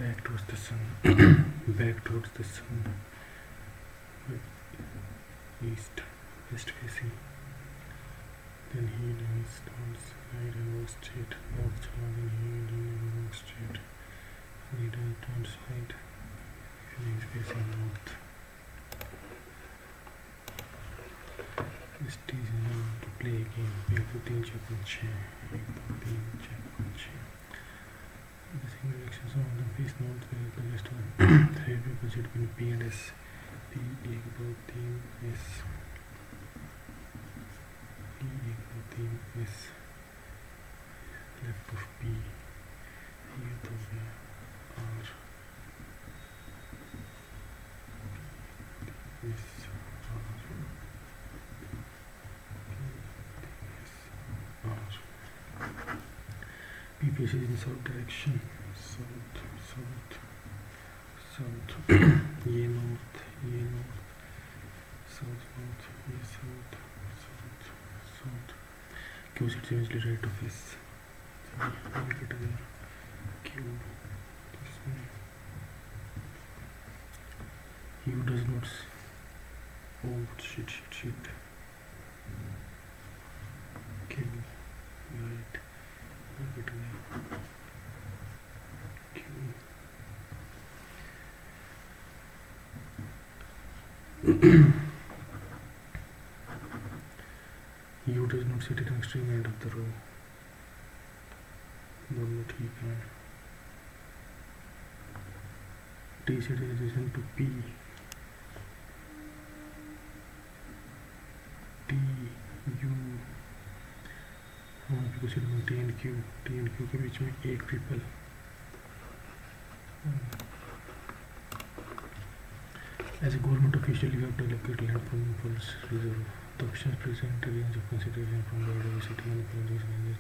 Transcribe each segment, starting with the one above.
back towards the sun. Back towards the sun. East, west facing. Then he leans towards right and goes straight north. Then he leans and goes straight. He leans towards right. He is facing north. This is now to play a game. एक दो तीन चार पाँच छः. एक दो तीन चार पाँच छः. The single directions of the face north where the rest of the three budget between P and S. P एक दो तीन S. P एक दो तीन S. Left of P. ये तो गया R. S R. P faces in south direction. South, south, south. ये north, ये north. South, north, ये south, south, south. Q sits eventually right of S. Q. U does not. Oh shit. Q. Right. U does not sit at an extreme end of the row. दोनों ठीक है. T sits adjacent to P. T U. वहाँ पे कुछ T and Q के बीच में एक triple. As a government official, you have to allocate land from impulse reserve. The options present a range of consideration from biodiversity and these ranges.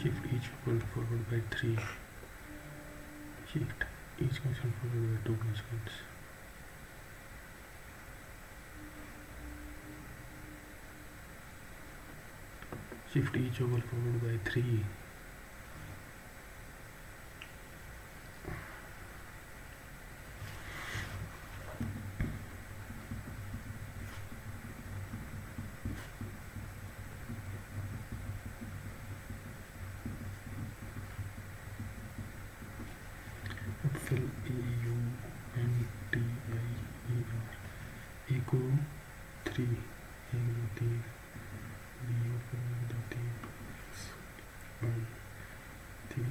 Shift each forward by 3. Shift each constant forward by 2 constants. Shift each oval forward by 3. Echo 3 1 2 3 B open 1 2 3 X 1 3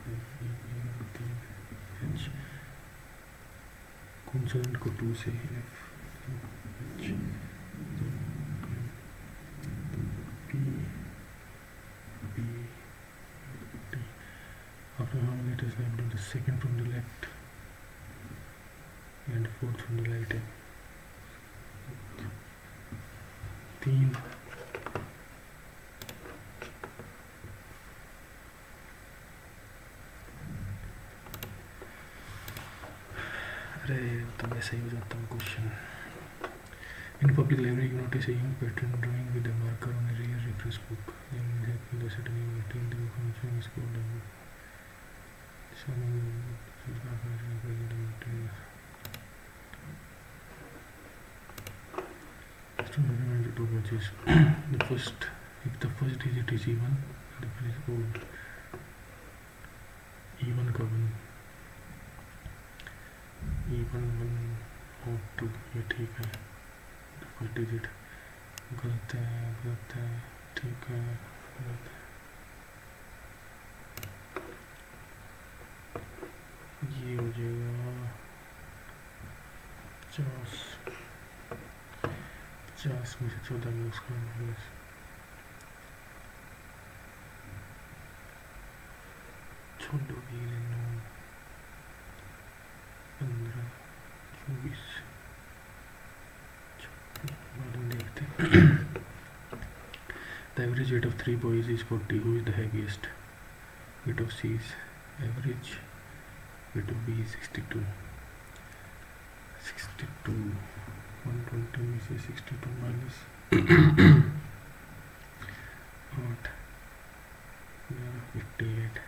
E 1 3 H consonant को 2 से F H P B D. After how let us have done the second from the left and fourth from the right. 3 अरे तो ऐसा ही हो जाता हूँ question. In public library, you notice a young pattern drawing with a marker on a rear reference book. Then the setting between the information is called two batches. If the first digit is even, the is old. Even का 1 even 1 और 2 ये ठीक है. The first digit गलत है ठीक है गलत है. ये हो जाएगा 50 में से 14 में उसका छोड़ो 9 15 24 The average weight of 3 boys is 40. Who is the heaviest? Weight of C is average. Weight of B is 62. 62. 120 में से 62 minus 8 58.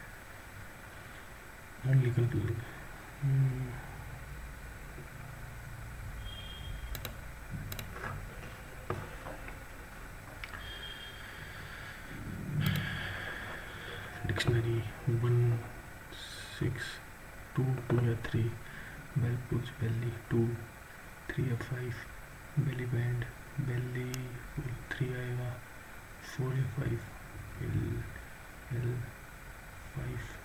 Only conclude. Dictionary 1 6 2 2 या 3 bell push belly 2 3 या 5 belly band belly full 3 आएगा 4 या 5 L 5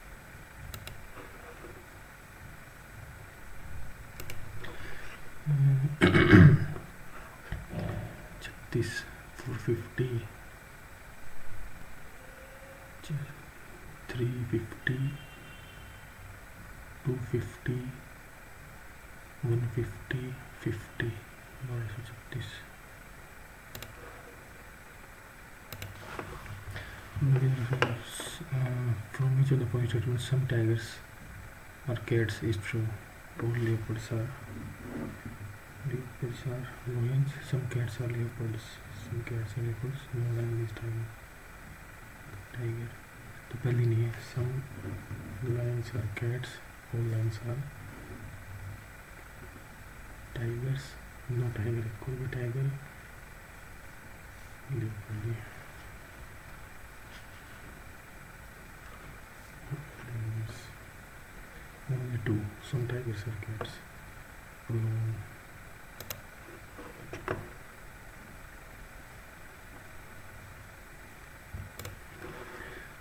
36 450 350 250 150 50 1236. From each of the following statements, some tigers or cats is true. All leopards are lions. Some cats are leopards. Some cats are leopards. No lion is tiger. तो पहली नहीं है. Some lions are cats. All lions are tigers. No tiger. कोई भी tiger leopard है. Only 2. Some tigers are cats.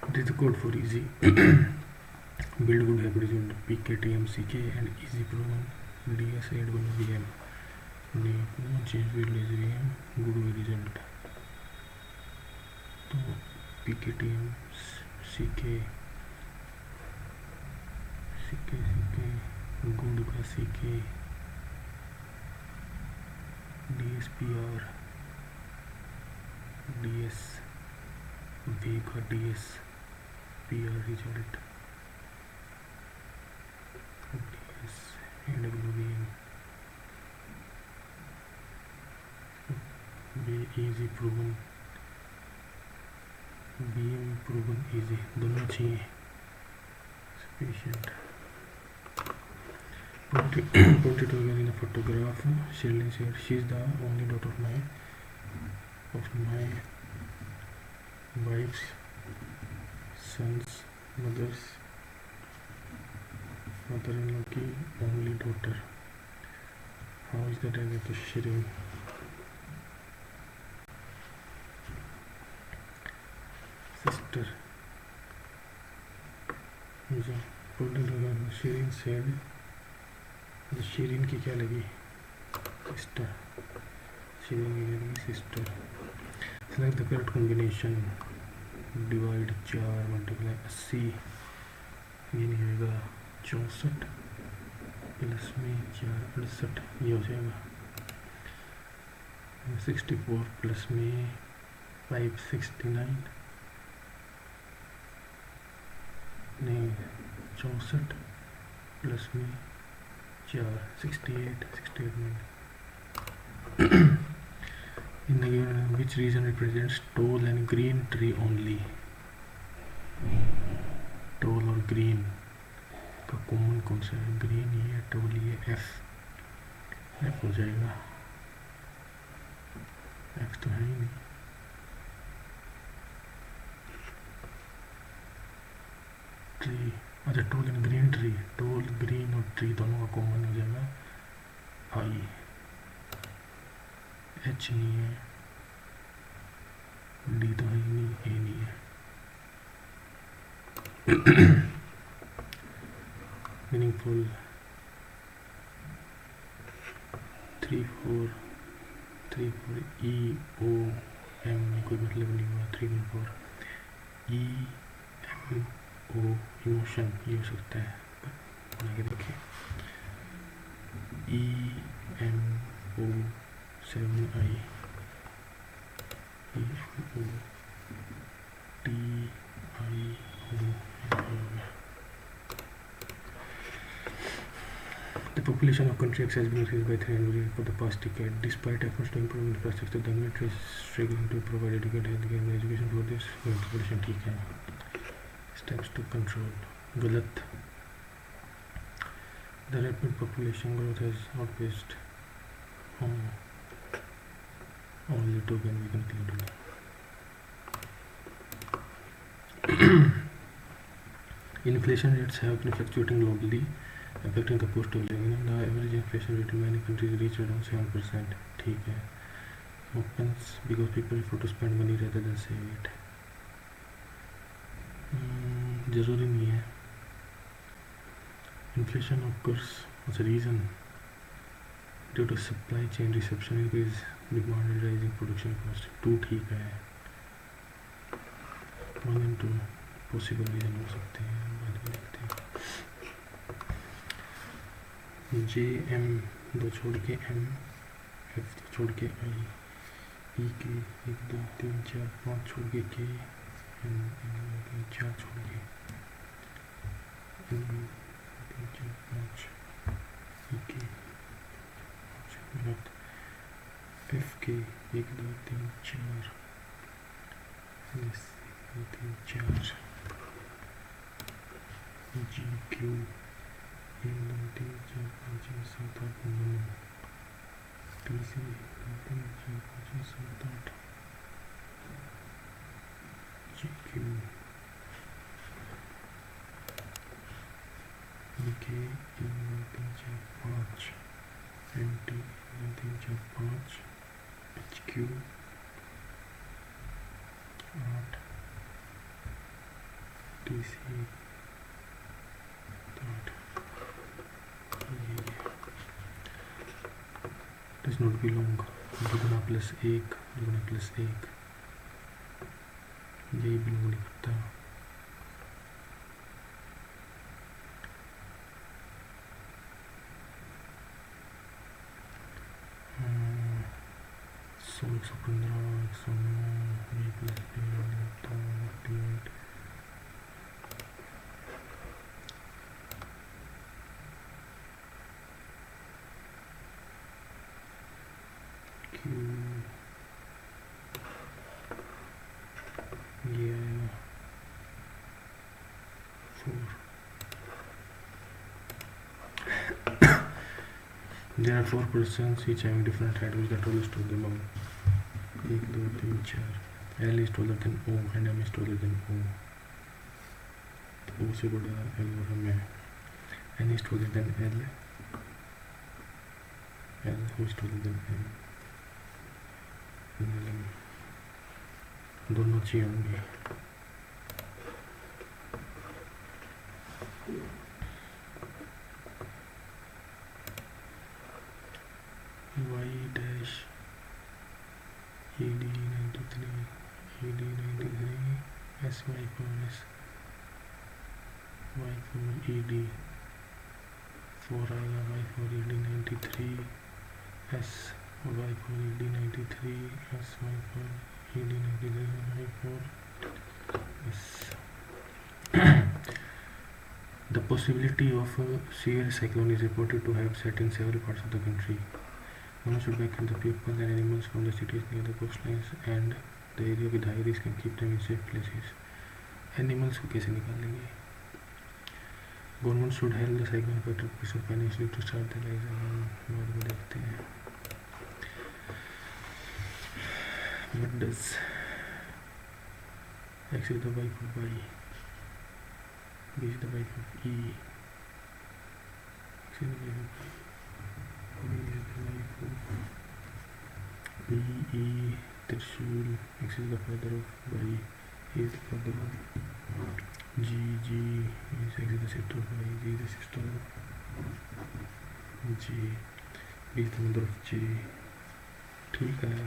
It is the code for easy. Build good habits in PKTM, CK and easy proven DS add one VM. Proven change build is VM. Good result. तो PKTM, CK good का CK DSPR DS V का DS PR result DS AWVM B easy proven BM proven easy दोनों चाहिए sufficient. Put it together in a photograph. Shirley said, "She is the only daughter of my wife's son's mother-in-law की only daughter. How is that as a sharing?" Sister. Put it together. Shirin said. Shireen की क्या लगी? Sister. Shireen की क्या लगी? Sister. Select the correct combination. Divide 4 multiply 80 ये नहीं आएगा. 64 प्लस में 4 68 ये हो जाएगा. 64 प्लस में 5 69 नहीं 64 प्लस में 4 68 में. In the given which region represents tall and green tree only? Tall और green का कॉमन कौन सा है? ग्रीन ये, tall ये, F हो जाएगा. F तो है ही नहीं. ट्री. अच्छा toll and green tree. Toll green और ट्री दोनों का कॉमन हो जाएगा आई. एच नहीं है. डी तो है ही नहीं. ए नहीं है. मीनिंगफुल 3 4 ई ओ एम में कोई मतलब नहीं हुआ. 3 4 ई एम ओ इमोशन ये हो सकता है. आगे देखिए E M O 7 I The population of country X has been increased by 300 million for the past decade. Despite efforts to improve infrastructure, the government is struggling to provide adequate healthcare and education for this population. ठीक है. Steps to control. गलत. The rapid population growth has outpaced all the two can be concluded. Inflation rates have been fluctuating globally, affecting the cost of living. The average inflation rate in many countries reached around 7%. ठीक है. Happens because people prefer to spend money rather than save it. जरूरी नहीं है. Inflation occurs as a reason due to supply chain disruption, increase demand and rising production cost. 2 ठीक है. 1 and 2 possible reason हो सकते हैं. बाद में देखते हैं. जे एम 2 छोड़ के एम, एफ 2 छोड़ के आई, ई के 1 2 3 4 5 छोड़ के के, एन 4 छोड़ के एन 3 4 5 ई के गलत. एफ के 1 2 3 4 S 1 2 3 4 G Q 1 2 3 4 5 6 7 8 9 P C 1 2 3 4 5 6 7 8 G Q K 1 2 3 4 5 M T 1 2 3 4 5 H Q 8 T C 8. Does not belong. दुगुना प्लस 1 दुगुना प्लस 1 यही बिलोंग नहीं करता. सोलह 115 109 B plus B 48 There are 4 persons each having different height, which is the tallest of them all. 1 2 3 4. L is taller than O and M is taller than O. O से बड़ा L और M है. N is taller than L. L who is taller than M. दोनों चाहिए होंगे. Y dash ED 93 ED 93 SY for S Y for ED 4 आएगा. Y for ED 93 S Y for ED 93 SY for ED 93 Y for S. The possibility of a severe cyclone is reported to have set in several parts of the country. One should vacate the people and animals from the cities near the coastlines and the area with high risk and keep them in safe places. Animals को कैसे निकालेंगे? Government should help the cyclone affected person financially to start their lives again. बाद में देखते हैं. What does X is the wife of Y, B is the wife of E, X is the wife of Y, B is the wife of E, E, Trishul, X is the father of Y, E is the father of G, G is X is the sister of Y, G is the sister of G, B is the mother of J. ठीक है.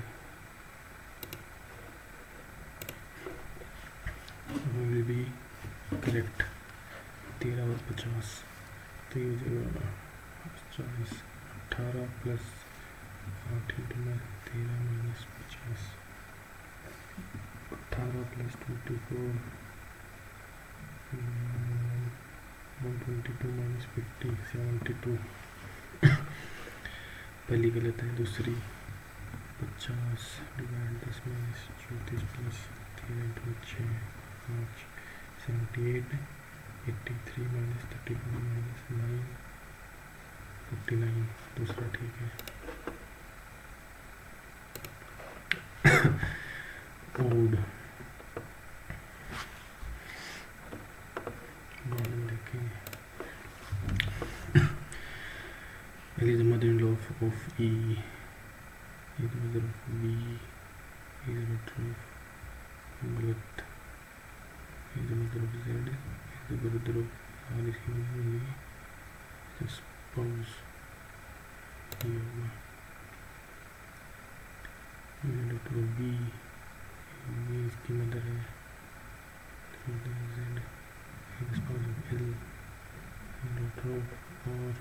will be correct. 13 और 50 तो ये हो जाएगा 40 18 plus 8 into में 13 minus 50 plus 24, 122 minus 50, 72. पहली गलत है, दूसरी 50 divide 10 minus 34 plus 3 5 78, 83 minus 34 minus 9 49, दूसरा ठीक है। ओड देखेंगे। L is the mother-in-law of E, is the mother of B, is the mother of गलत, is the mother of Z, is the brother of R, is the spouse, ये होगा। is the daughter of B, ये इसकी mother है, mother of Z, is the spouse of L, is the daughter of R।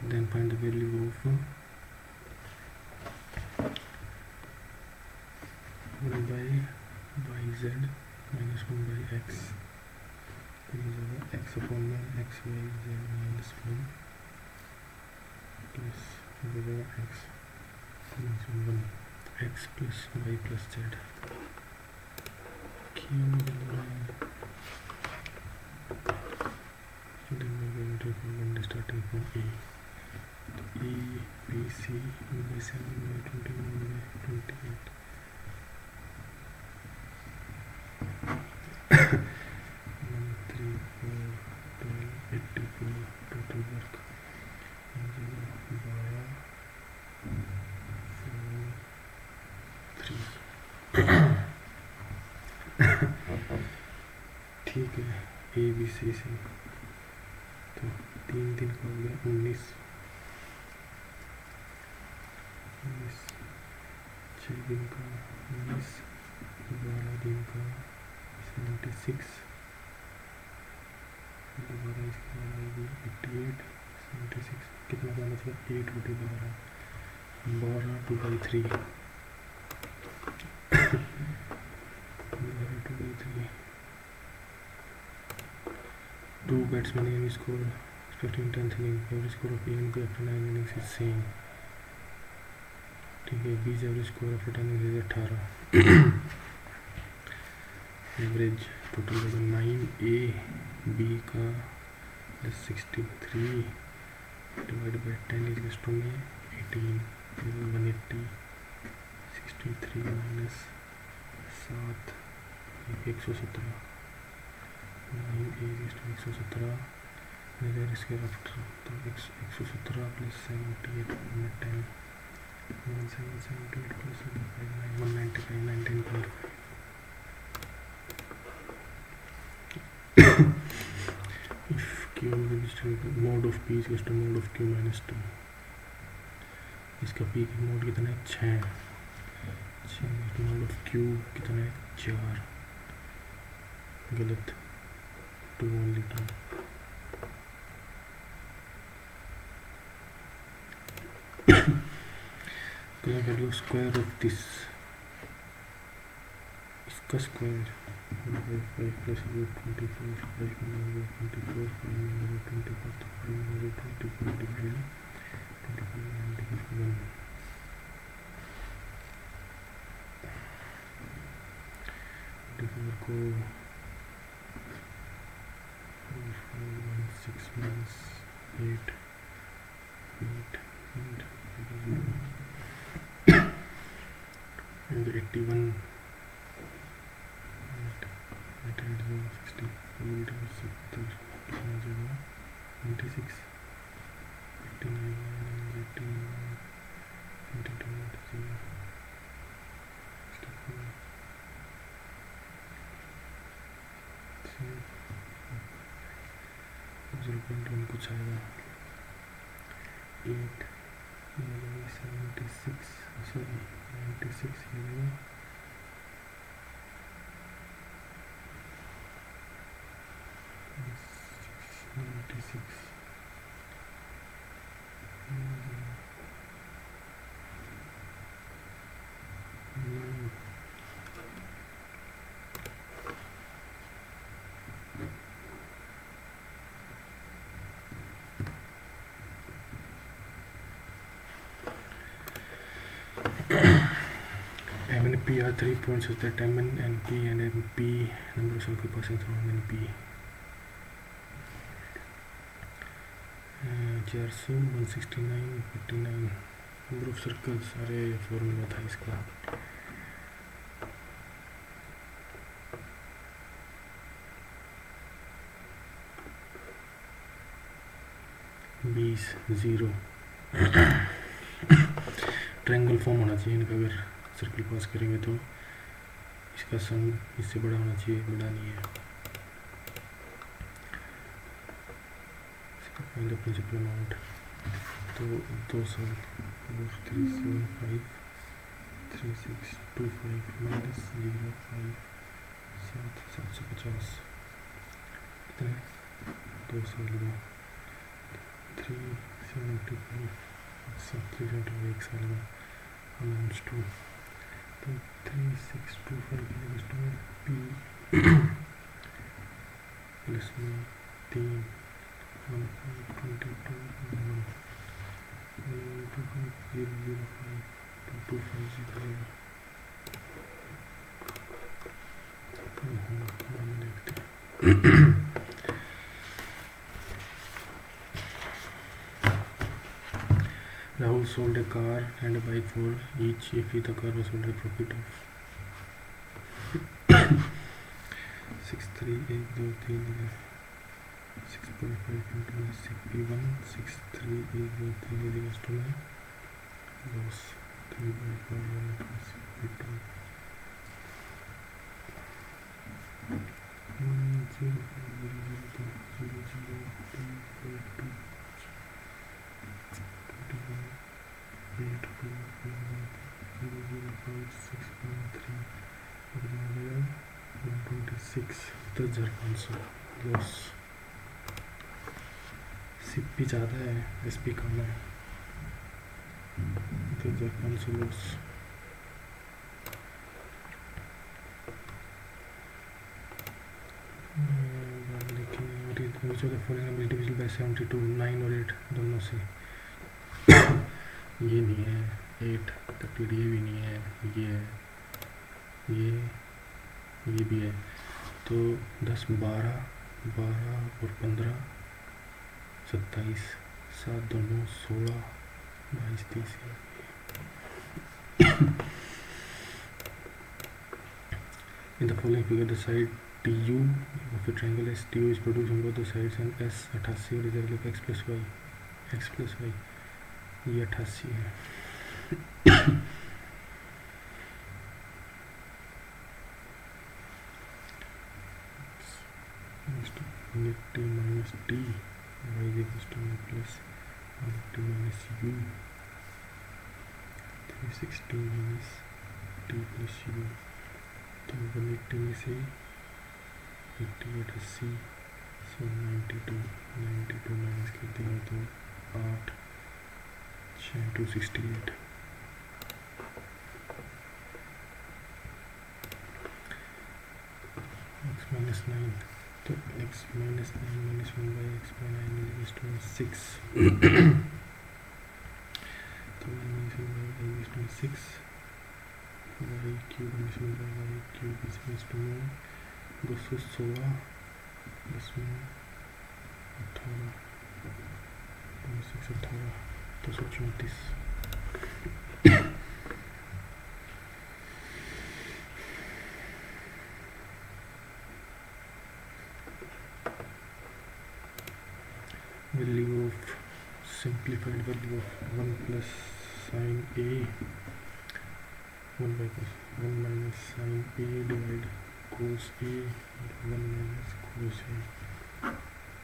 Then find the value of 1 by yz minus 1 by x. These are x upon 1 x by z minus 1 plus x minus 1 x plus y plus z. Then we are going to find starting from A. A, B, C, 1 by 7 by 21 by 28. 1, 3, 4, 12, 84 total work. 4, 3. ठीक है, A, B, C से तो 3 दिन का हो गया 19, 6 दिन का 19, 12 दिन का 76, दोबारा इसके बाद आएगी 88, 76, कितना का मतलब 8 बटे 12, 2 by 3, 2 by 3. 2 batsmen in score expecting 10th inning. Average score of A and B after 9 innings is same. ठीक है, B's average score after 10 innings is 18. Average total होगा 9 A B का plus 63 divided by 10 is equal to 18 is 180. 63 minus 7 117. 9 A is to 117, major इसके after तो 117 plus 78 10, 1778 plus 195 19.5. If Q mode of P is equal to mode of Q minus 2, इसका P की mode कितना है 6, mode of Q कितना है 4, गलत 2 only 2. Value of square of this, इसका स्क्वायर 5 plus 24, 5 minus 24, 5 minus 24, तो 5 minus 24 डिवाइड 24 and 1. को 6 minus 8 and 81 and 64 96 89 18 22 0.1 कुछ आएगा 8 76 सॉरी 96 आएगा 96 P are 3 points such that M and NP and MP number of circle passing through NP. TIER-2 169 49 number of circles. अरे formula था इसका. 20 0. Triangle form होना चाहिए इनका. अगर सर्कल पास करेंगे तो इसका सम इससे बड़ा होना चाहिए, बड़ा नहीं है. इसका फाइंड द प्रिंसिपल अमाउंट. तो 200 4375 3625 माइनस 05 750 कितने 200 लगा 375 375 एक साल में अमाउंट्स टू. तो 3625 पी प्लस में 3 122 Rahul sold a car and a bike for each if the car was sold a profit of 63823 6.5 into CP1 63823 is equals to loss 3.5 into CP2 loss. CP ज़्यादा है, SP कम है. 10,500 loss. which of the following number is divisible by 72 9 और 8 दोनों से. ये नहीं है 8 30 ये भी नहीं है, ये है ये भी है. तो 10 12 12 और 15 27 7 दोनों 16 22 30. In the following figure the side TU of a triangle STU is produced on both the sides and S 88 और इधर लिखा x plus y ये 88 है. t minus t y is equals to y plus t minus u 360 minus t plus u. तो 180 में से 88 80 so 92 minus कर देंगे तो 8 6 268. x minus 9 तो x minus 9 minus 1 by x by 9 is equals to 6. तो 1 minus 1 by y is equals to 6. y cube minus 1 by y cube is equals to 9. 216 plus में 18 234. Value of simplified value of 1 plus sin a 1 by 1 minus sin a divide cos a 1 minus cos a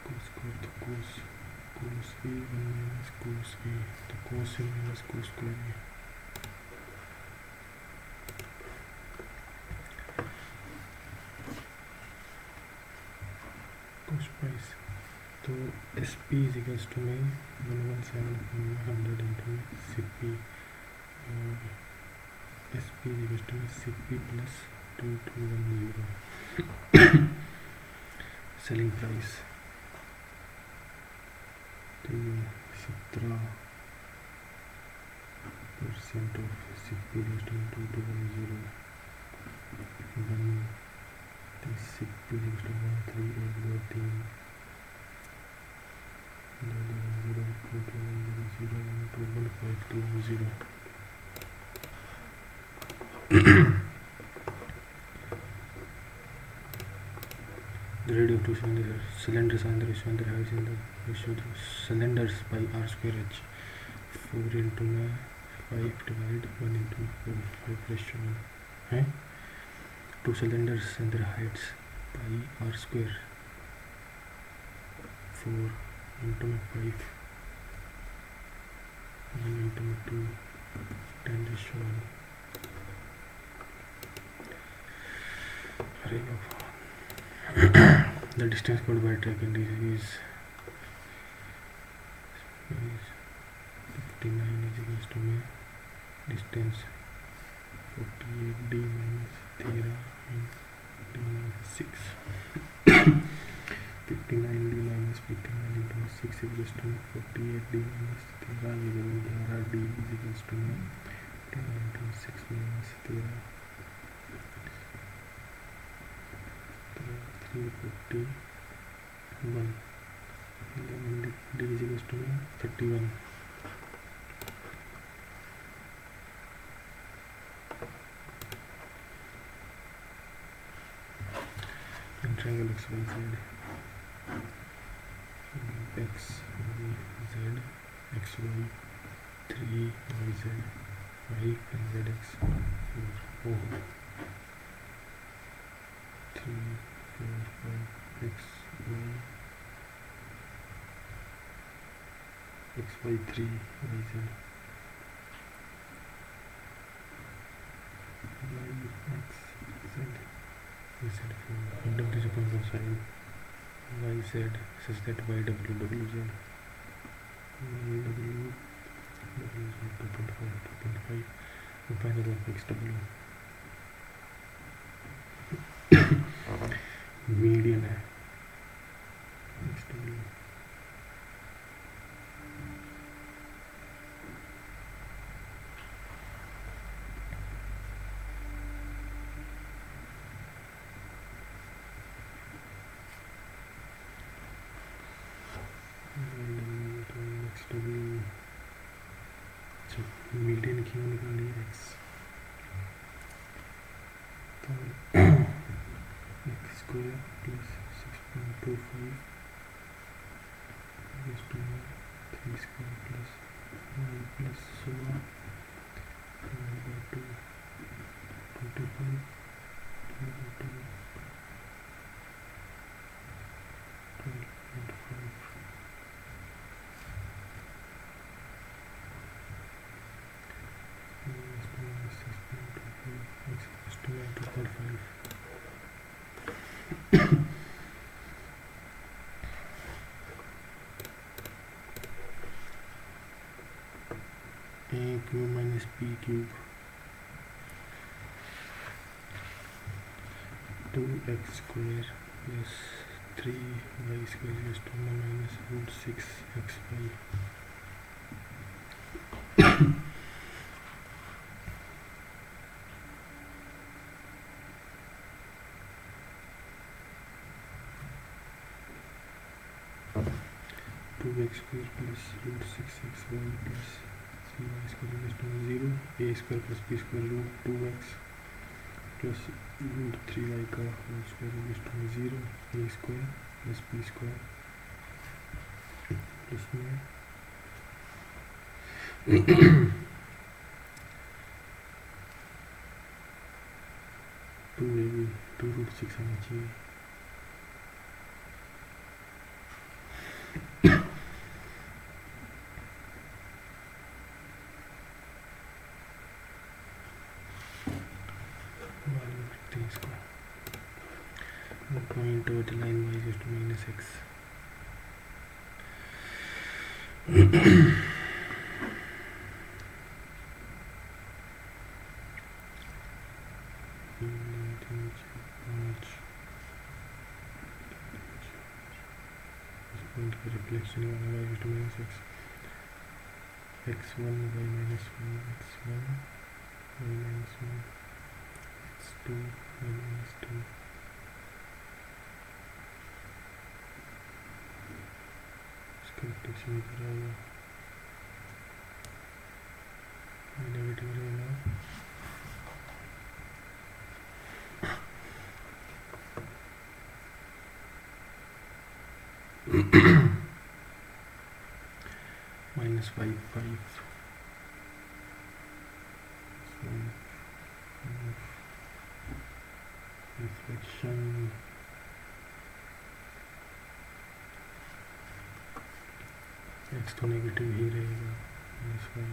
cos square तो cos a 1 minus cos a तो cos a minus cos square a. cos price तो SP is equals to में 117 into CP और SP is equals to CP plus 2210. selling price तो 17% of CP is equals to 2210 1 3 6 2 equals to 1 3 1 2 3 0 0 2 0 1 2 1 5 2 0. The radius of two cylinders and the ratio on the heights in the ratio of the cylinders by r square h. 4 into 5 divided 1 into 4 5 ratio 1. Two cylinders and their heights by r square. 4 into 5 1 into 2 10 ratio 1. Array of the distance covered by track and is 59 is equals to distance 48 d minus 13 d minus 6. 59 d minus 59 into 6 equals to 48 d minus 13 is 11 d is equals to 10 into 6 minus 13 351. 11 d is equals to 31. And triangle x y z x y z x y 3 y z y and z x 4 3 4 5 x y 3 y z y x z 4 integration upon both sides y z such that y w w z y w 2.5 and finally of x w median है x w median क्यों निकाली x तो x square plus 6.25 is to 3 square plus 9 plus so on divided by 2 25 divided by 2 12.5 x is to 2.5. A cube minus b cube 2x square plus 3y square is to minus root 6xy. 2x square plus root 6xy plus 3y square is to 0. A square plus b square root 2x plus root 3y का whole square is to 0. A square plus b square plus 2 root 6 आना चाहिए. The point over the line y is to minus x. Point for reflection y is to minus x. x1 y minus 1 x1 y minus 1 2 minus 2 इसका Dickson इधर आएगा negative रहेगा -5 reflection x तो negative ही रहेगा -5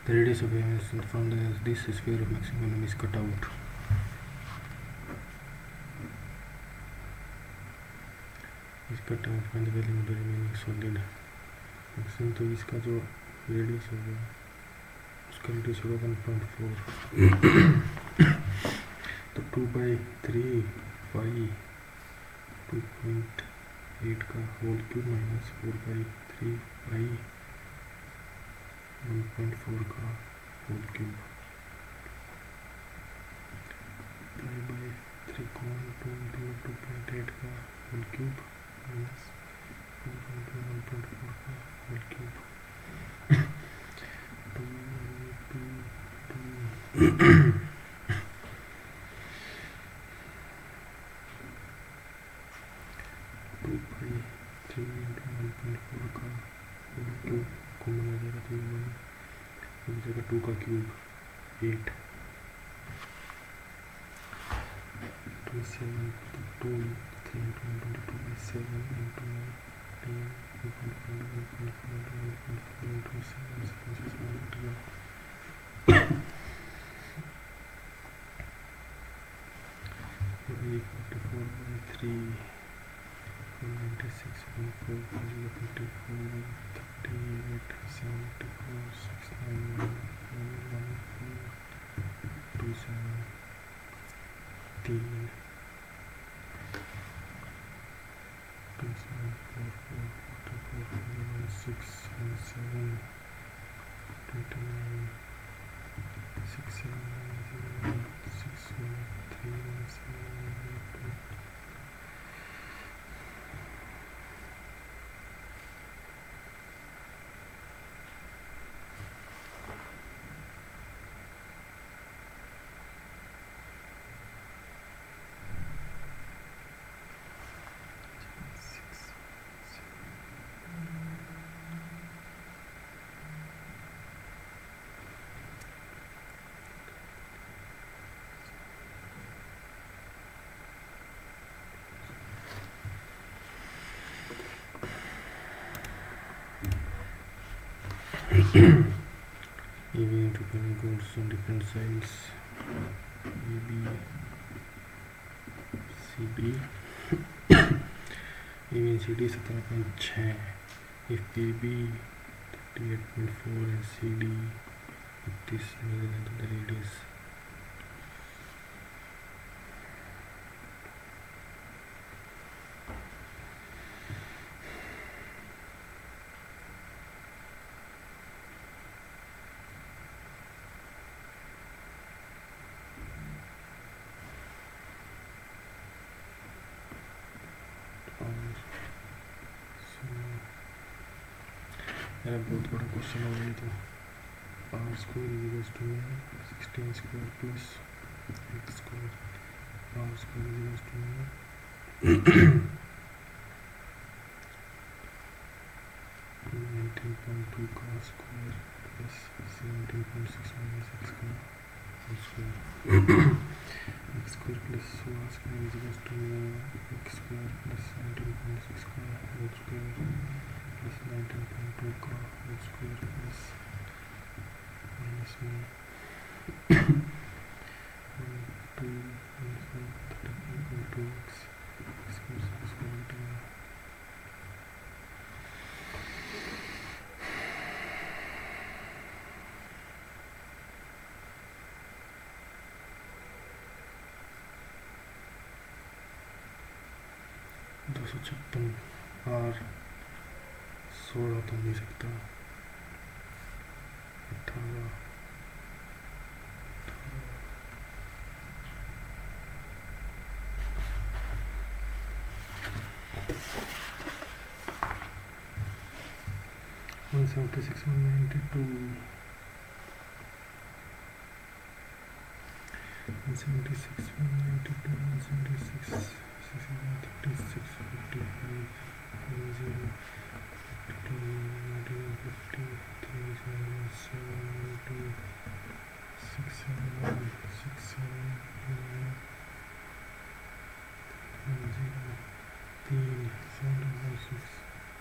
The radius of emission from this sphere of maximum is cut out. Is cut out when the value of the remaining solid. Maximum तो इसका जो radius होगा उसका रेडियस होगा 1.4 तो 2/3 पाई 2.8 का होल क्यूब माइनस 4/3 पाई 1.4 का होल क्यूब पाई/3 को 2.8 का होल क्यूब माइनस 4/1.4 का होल क्यूब 2/3 into 1.4 का होल क्यूब कॉमन आ जाएगा तो 1 एक जगह 2 का cube 8 2 7 2 3 into 2/7 into 10 into 7 44/3 96.4 38 74 69 27 3 27 44 44 6 7 29 6 7 6 3 7 EV into payment codes on different sides AB CD EV and CD 17.6 if PB 38.4 and CD 37 into the radius यार बहुत बड़ा क्वेश्चन हो गया तो r square is equals to 16 square plus x square r square is equals to 19.2 cos square plus 17.6 minus x square whole square x square plus y square is equals to x square plus 17.6 का whole square plus 19.2 का whole square plus minus 1 R 16 तो नहीं सकता, 18 176 192 176 192 176 636 55 10 52 50 7 6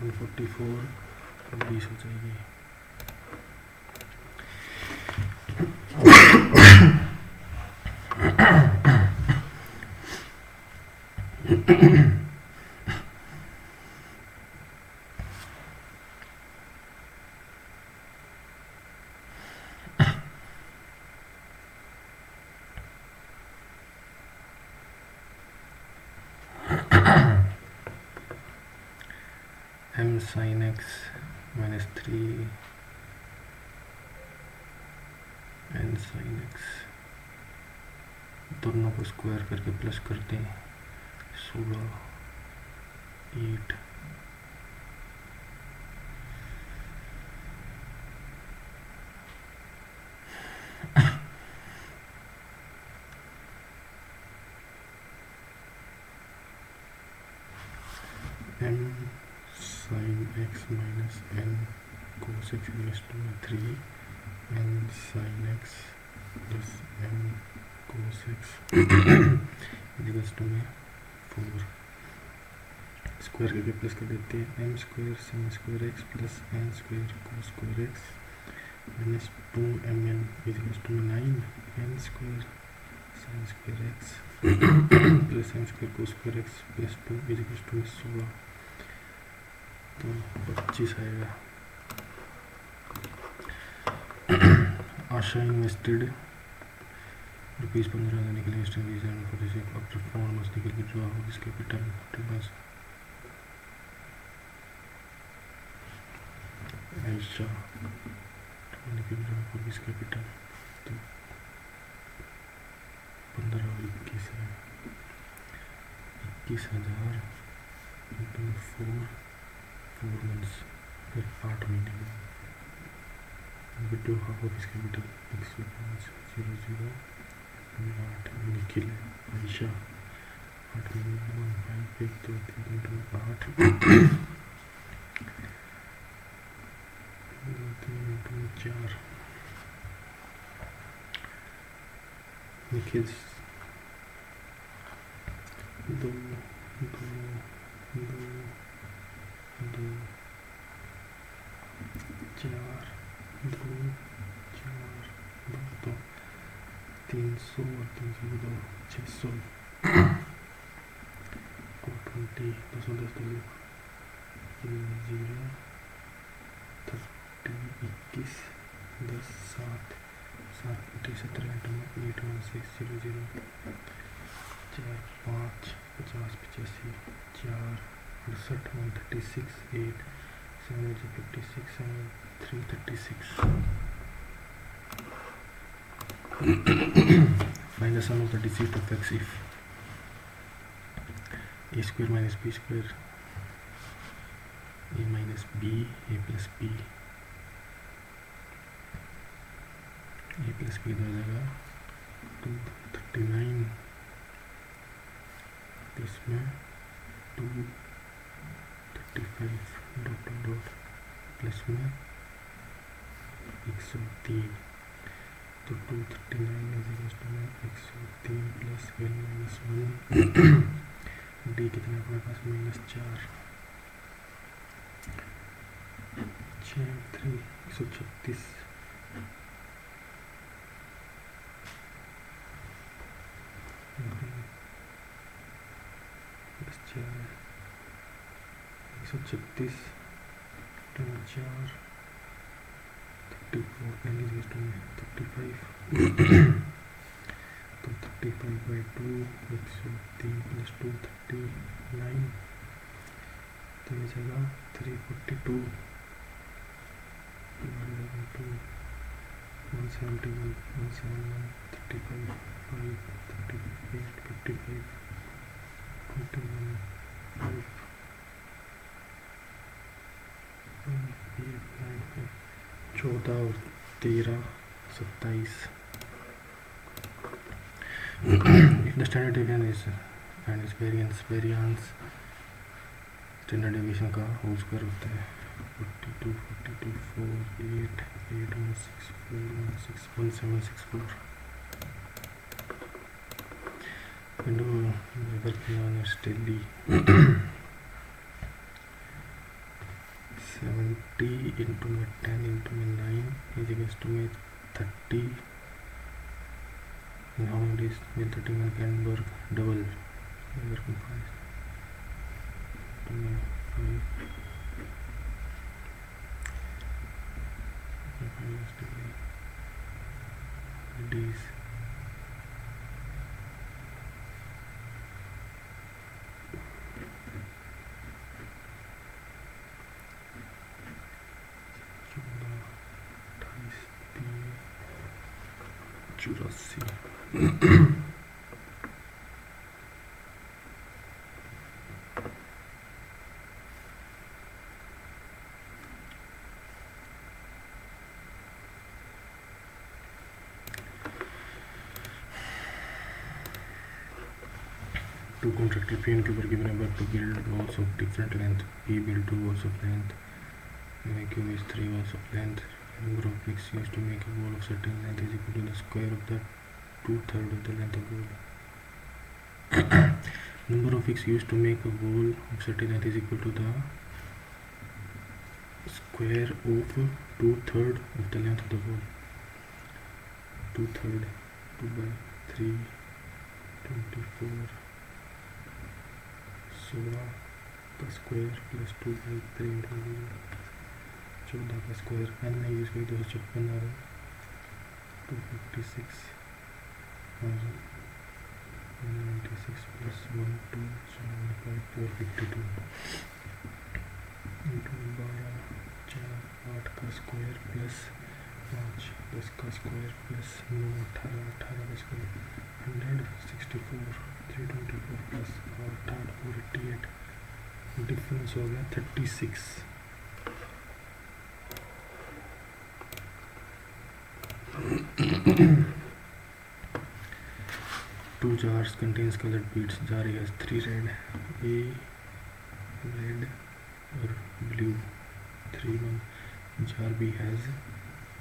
144 और 20 हो जाएगी। m sin x minus 3 n sin x, दोनों को स्क्वायर करके प्लस करते हैं 16 8 m sin x minus n cos x equals to 3 n sin x plus n cos x equals to 4, square करके प्लस कर देते हैं m square sin square x plus n square cos square x minus 2mn equals to 9 n square sin square x plus n square cos square x plus 2 equals to 16, तो 25 आएगा। आशा invested ₹15,000 देने के लिए after 4 months निकल के draw हो this capital to बस आयशा निकल ड्रॉ हो दिस कैपिटल, तो 15 और 21 है, 21,000 इंटू 4 months फिर 8 महीने में विड्रॉ हो दिस कैपिटल 10500 8 निखिल आयशा 8 महीने 1 5 1 2 3 2 8 2 4 निखिल 2 2 2 2 4 2 4 2 तो 300 और 302 600 को 20 210 0 30 21 10 7 7 30 17 81600 4 5 50 85 4 68 136 8 7 56 7 336. Find the sum of the digit of x if a square minus b square a minus b a plus b इधर जाएगा 239 प्लस में 235 डॉट डॉट प्लस में 103 तो 239 इज इक्वल टू में 103 प्लस n माइनस 1 डी कितना अपने पास -4 6 3 136 136 4 34 n is equal to 35 तो 35 by 2 103 plus 239 तो ये जगह 342 divided by 2 171 171 35 5 38 55 21 5 14 और 13 27. If the standard deviation is and its variance standard deviation का होल स्क्वायर होता है 42 42 4 8 8 164 1764. Window working on a steady 70 into 10 into 9 is equals to 30. And how many days will 31 can work double? Working 5 days. चौरासी Two contracted P and Q were given about to build walls of different length. P built 2 walls of length. Q is 3 walls of length. Number of bricks used to make a wall of certain length is equal to the square of the 2/3 of the length of the wall. Number of bricks used to make a wall of certain length is equal to the square of 2/3 of the length of the wall. 2/3 2 by 3 24 16 का square plus 2 by 3 14 का square N नहीं use करी 256 आ रहा है 256 196 plus 1 2 452 into 12 4 8 का square plus 5 10 का square plus 9 18 18 का square 164 324 plus 8 488 difference हो गया 36. Two jars contains colored beads. Jar A has 3 red, A red or blue 3 1. Jar B has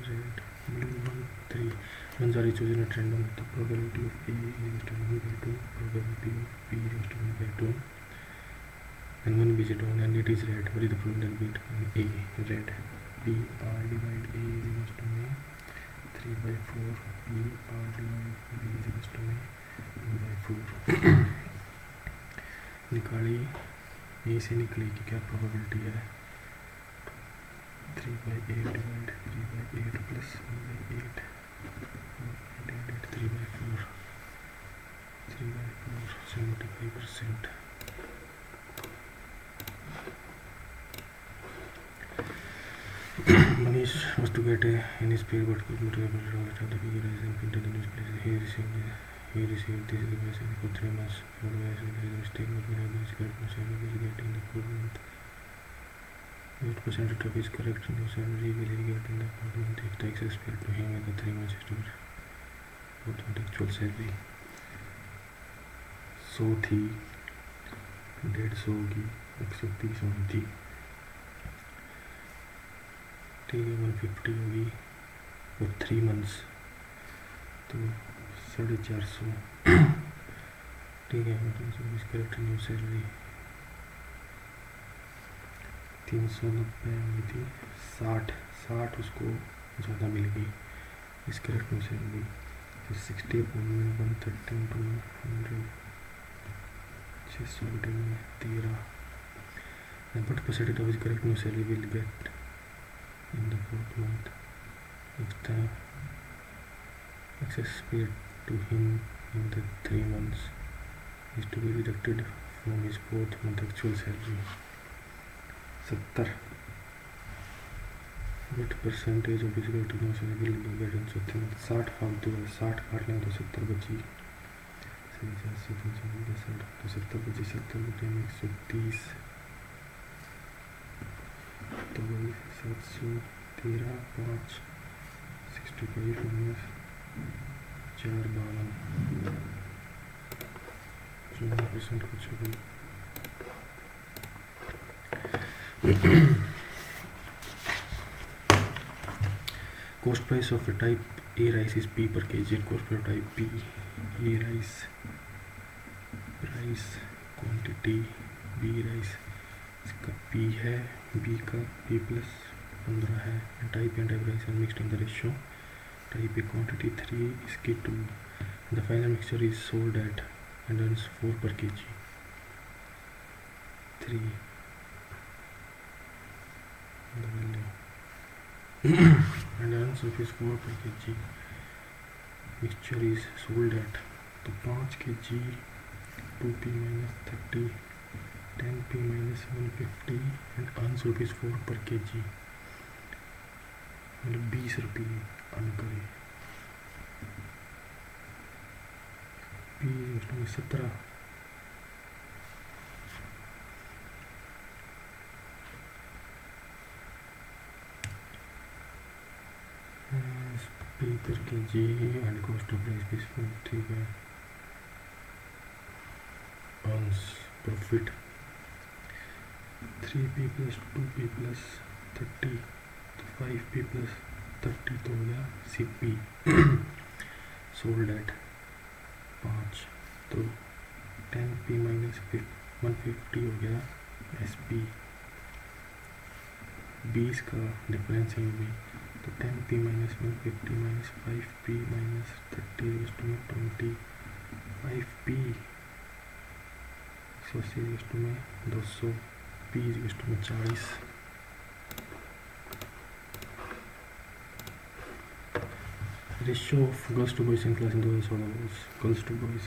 red, blue 1 3. One jar is chosen at random. The probability of A is equal to 1 by 2. Probability of B is equal to 1 by 2. And one B is down and it is red. What is the probability of A red? B R divided A is equal to 3 by 4. B R divided B is equal to 1 by 4. निकाली ए से निकली कि क्या probability है 3 by 8 divided 3 by 8 plus 1 by 8 3/4 75%. Manish was to get A in his pair but could not able to all the figure as and printed the newspaper. He received this advice for 3 months. Otherwise, there is a mistake but when he is correct, no salary will get in the 4th month. What percentage of his correct no salary will he get in the 4th month if tax is paid to him in the 3 months history? What the actual salary? 100 थी, 150 होगी, 130 होनी थी, ठीक है, 150 होगी और 3 months तो 450, ठीक है, मतलब करेक्ट न्यू सैलरी 390 हुई थी, 60 उसको ज़्यादा मिल गई इस करेक्ट न्यू सैलरी, तो 60 अपॉइंटमेंट 130 टू 100 600 में 13. And what percentage of his correct new salary will get in the 4th month if the excess paid to him in the 3 months is to be deducted from his 4th month actual salary? 70. What percentage of his correct new salary will be get in 4th month? 60 फालतू है, 60 काट लें तो 70 बची, 70 बची, 70 बचे में 130 तो वही 713 5 65 माइनस 4 12 14% कुछ हो गई. Cost price of a type A rice is P per kg. Cost price of type B A rice price quantity B rice इसका P है, B का P plus 15 है. Type and type rice are mixed in the ratio type A quantity 3 इसकी 2. The final mixture is sold at and earns 4 per kg. 3 the value and earns rupees 4 per kg. Mixture is sold at तो 5 kg 2p minus 30 10p minus 150 and earns rupees 4 per kg, मतलब 20 रुपये earn करे. p 17 p per kg and cost of rice is 4. ठीक है, earns profit 3p plus 2p plus 30 तो 5p plus 30 तो हो गया CP. sold at 5 तो 10p minus 150 हो गया SP. 20 का डिफरेंस है भी तो 10p minus 150 minus 5p minus 30 is to 20 5p 180 is to 200 p is to 40. Ratio of girls to boys in class in 2016 girls to boys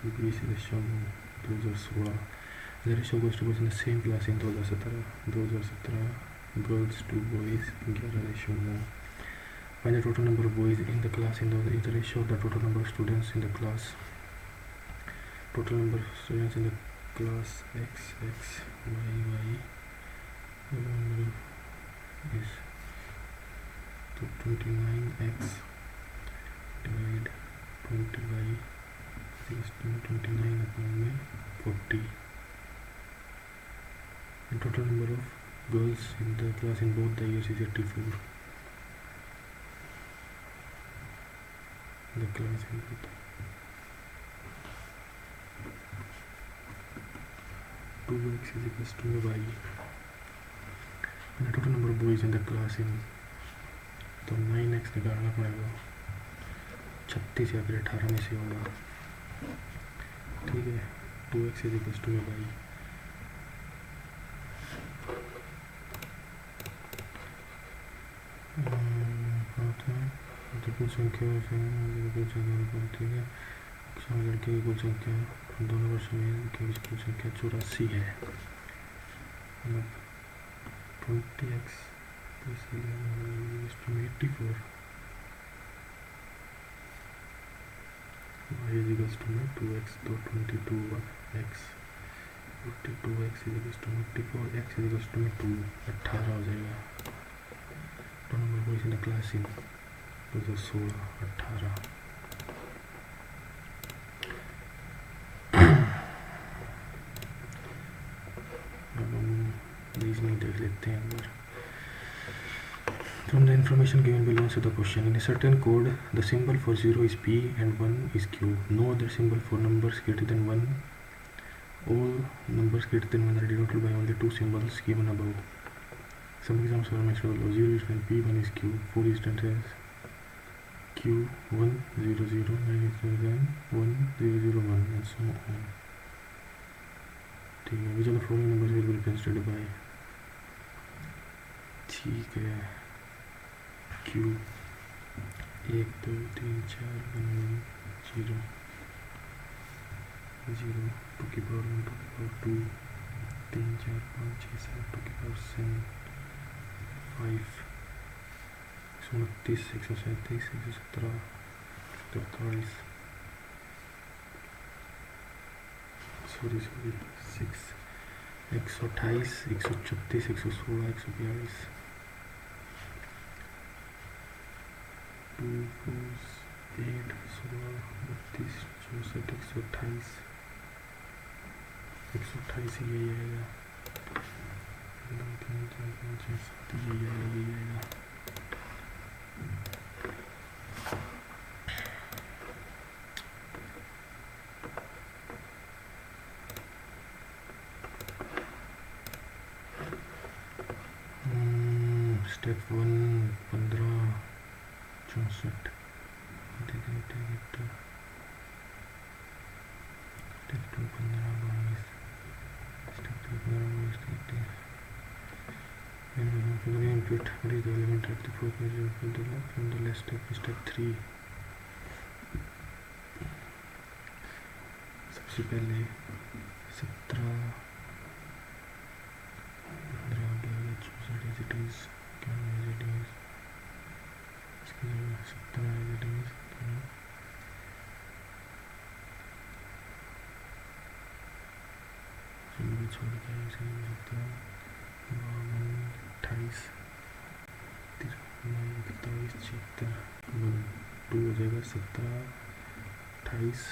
20 ratio 2016. The ratio of girls to boys in the same class in 2017 girls to boys 11 ratio 9. Find the total number of boys in the class in the ratio of the total number of students in the class. Total number of students in the class x y is तो 29x divide 20y is 29 upon में 40. The total number of girls in the class in both the years is 84. The class in both 2x is equals to y. And the total number of boys in the class in तो 9x निकालना पड़ेगा, 36 या फिर 18 में से होगा. ठीक है, 2x is equals to y. कुल संख्या कुल संख्या, ठीक है, लड़के की कुल संख्या दोनों वर्षों में की कुल संख्या 84 है, मतलब 20x plus 11 is to 84, y is equals to 2x, तो 22x 42x is equals to 84, x is equals to 2, 18 हो जाएगा। तो नंबर को इसने क्लास इन तो 16 18। अब हम रीजनिंग देख लेते हैं एक बार। From the information given below, answer the question. In a certain code, the symbol for 0 is P and 1 is Q. No other symbol for numbers greater than 1. All numbers greater than 1 are denoted by only two symbols given above. Some examples are mentioned below. 0 is when P, 1 is Q. For instance, as Q 1 0 0, 9 is greater than 1 0 0 1, and so on. ठीक है, which of the following numbers will be represented by? ठीक है, Q 1 2 3 4 1 0 0 2 की power 1 2 की power 2 3 4 5 6 7 2 की power 7 5 129 137 117 43 sorry 6 128 136 116 142 2 4 8 16 32 64 128 यही आएगा, 2 3 4 5 6 7 यही आएगा। Step 1 15 64 step 2 15 22 step 3 15 22 for the input, what is the element at the fourth measure from the last step? Step 3 सबसे पहले 17 15 64 as it is, as it is, इसकी जगह 17 as it is, छोड़ के इसे 17 28 41 76 2 हो जाएगा 17 28 52 53 3 हो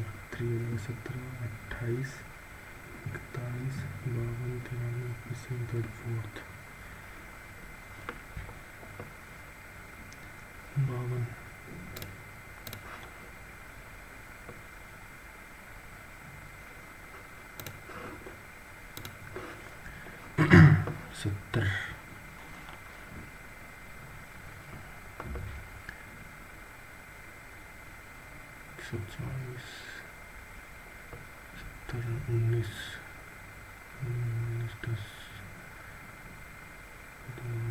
जाएगा 17 28 41 52 53 थर्ड फोर्थ 52 70 140 70 19 10 19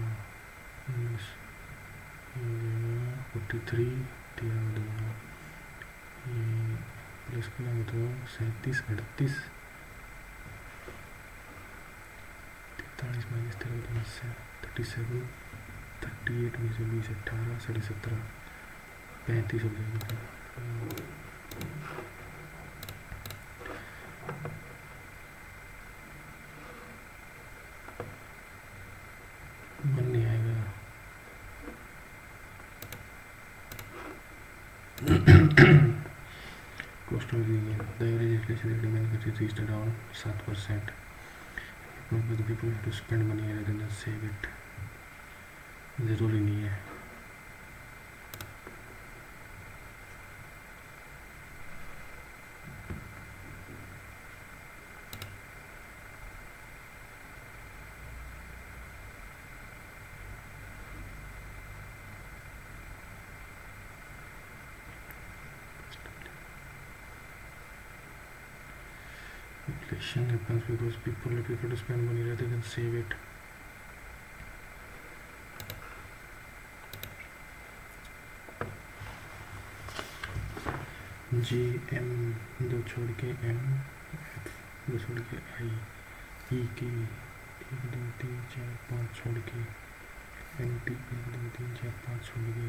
43 13 ये प्लस करेंगे तो 37 38 43 माइनस 13 से 37 38 में से 20 18 17.5 35 हो जाएगा। मन नहीं आएगा। Cost of living, the average inflation rate remain continuously down 7%. But the people have to spend money rather than save it. ज़रूरी नहीं है। Inflation happens because people prefer to spend money rather than save it. J M दो छोड़ के M, F दो छोड़ के आई, ई के 1 2 3 4 5 छोड़ के, एन टी 1 2 3 4 5 छोड़ के,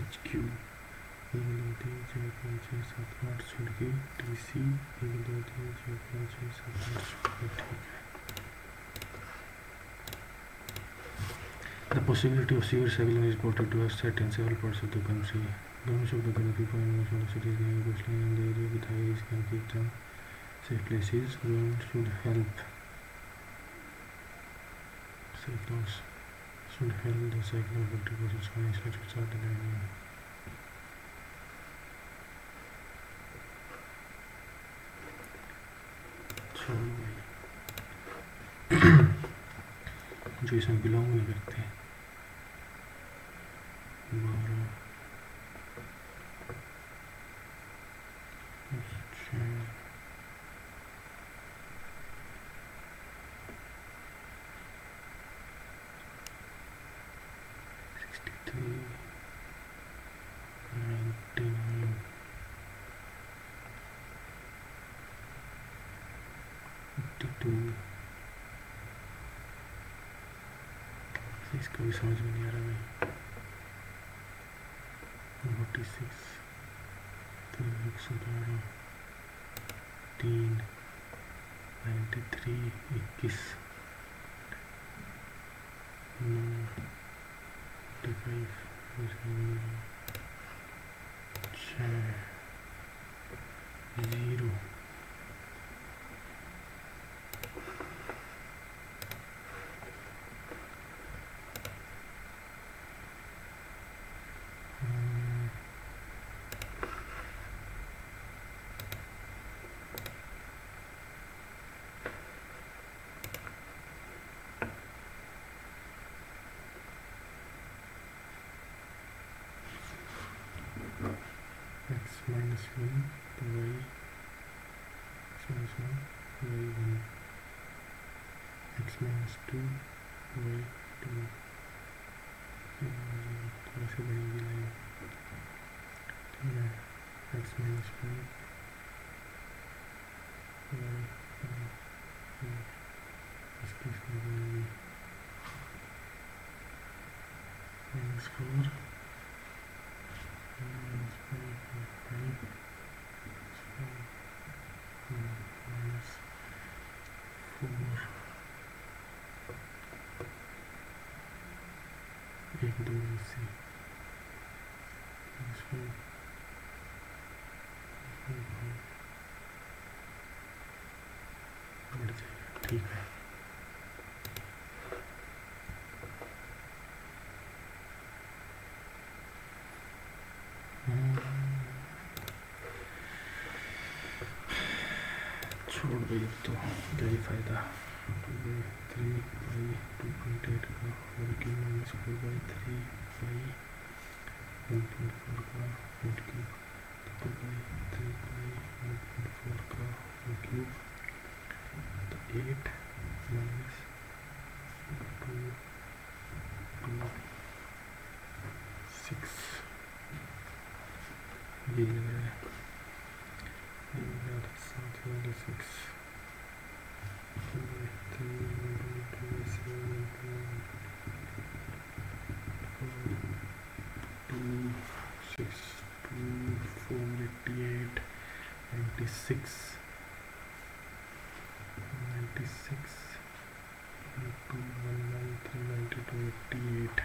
एच क्यू 1 2 3 4 5 6 7 8 छोड़ के, टी सी 1 2 3 4 5 6 7 8 छोड़ के। ठीक है। The possibility of severe cycling is reported to have set in several parts of the country. Governments of the country find most of the cities near the coastline and the area with high risk and keep them safe places. Government should help cyclones should help the cyclone affected persons financially to start the area. जो इसमें belong नहीं करते 12 63 99 52 इसका भी समझ में नहीं आ रहा भाई 46 तो 112 3 93 21 9 0 x minus 1 to y x minus 1 y 1 x minus 2 y 2 थोड़ा सा बड़ी लाइन ठीक है x minus 5 y इसकी minus 4 minus 5 minus 4 1 2 से minus 5 बढ़ जाएगा ठीक है छोड़ भाई अब तो क्या ही फायदा 2/3 बाई 2.8 का होल क्यूब माइनस 4/3 बाई 1.4 का होल क्यूब 2/3 बाई 1.4 का होल क्यूब तो 8 माइनस 2 2 6 ये लग रहा है 6 96 into 11392 88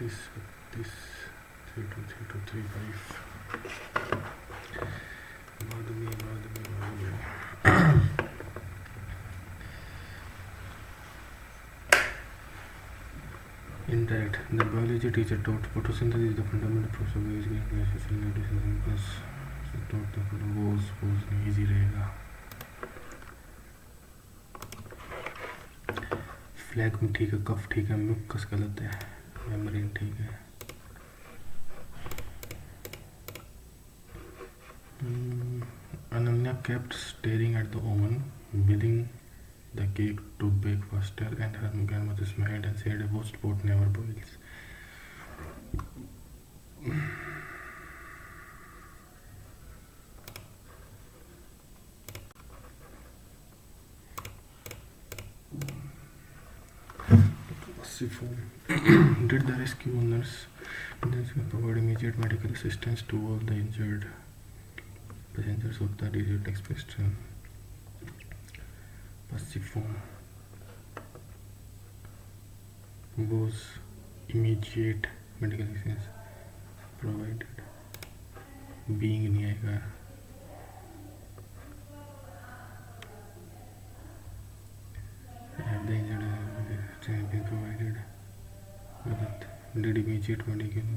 32 32 1.35 बाद में Indirect. The biology teacher taught photosynthesis is the fundamental process of which nutrition plus taught the pose easy रहेगा. फ्लैग में ठीक है, कफ ठीक है, म्यूकस गलत है, मेम्ब्रेन ठीक है. Ananya kept staring at the oven, willing the cake to bake faster, and her grandmother smiled and said, "A roast pot never boils." Did the rescue nurse provide immediate medical assistance to all the injured passengers of the Desert Express train? Pacific was immediate medical assistance provided. Being नहीं आएगा. Have the injured been provided? But did immediate medical?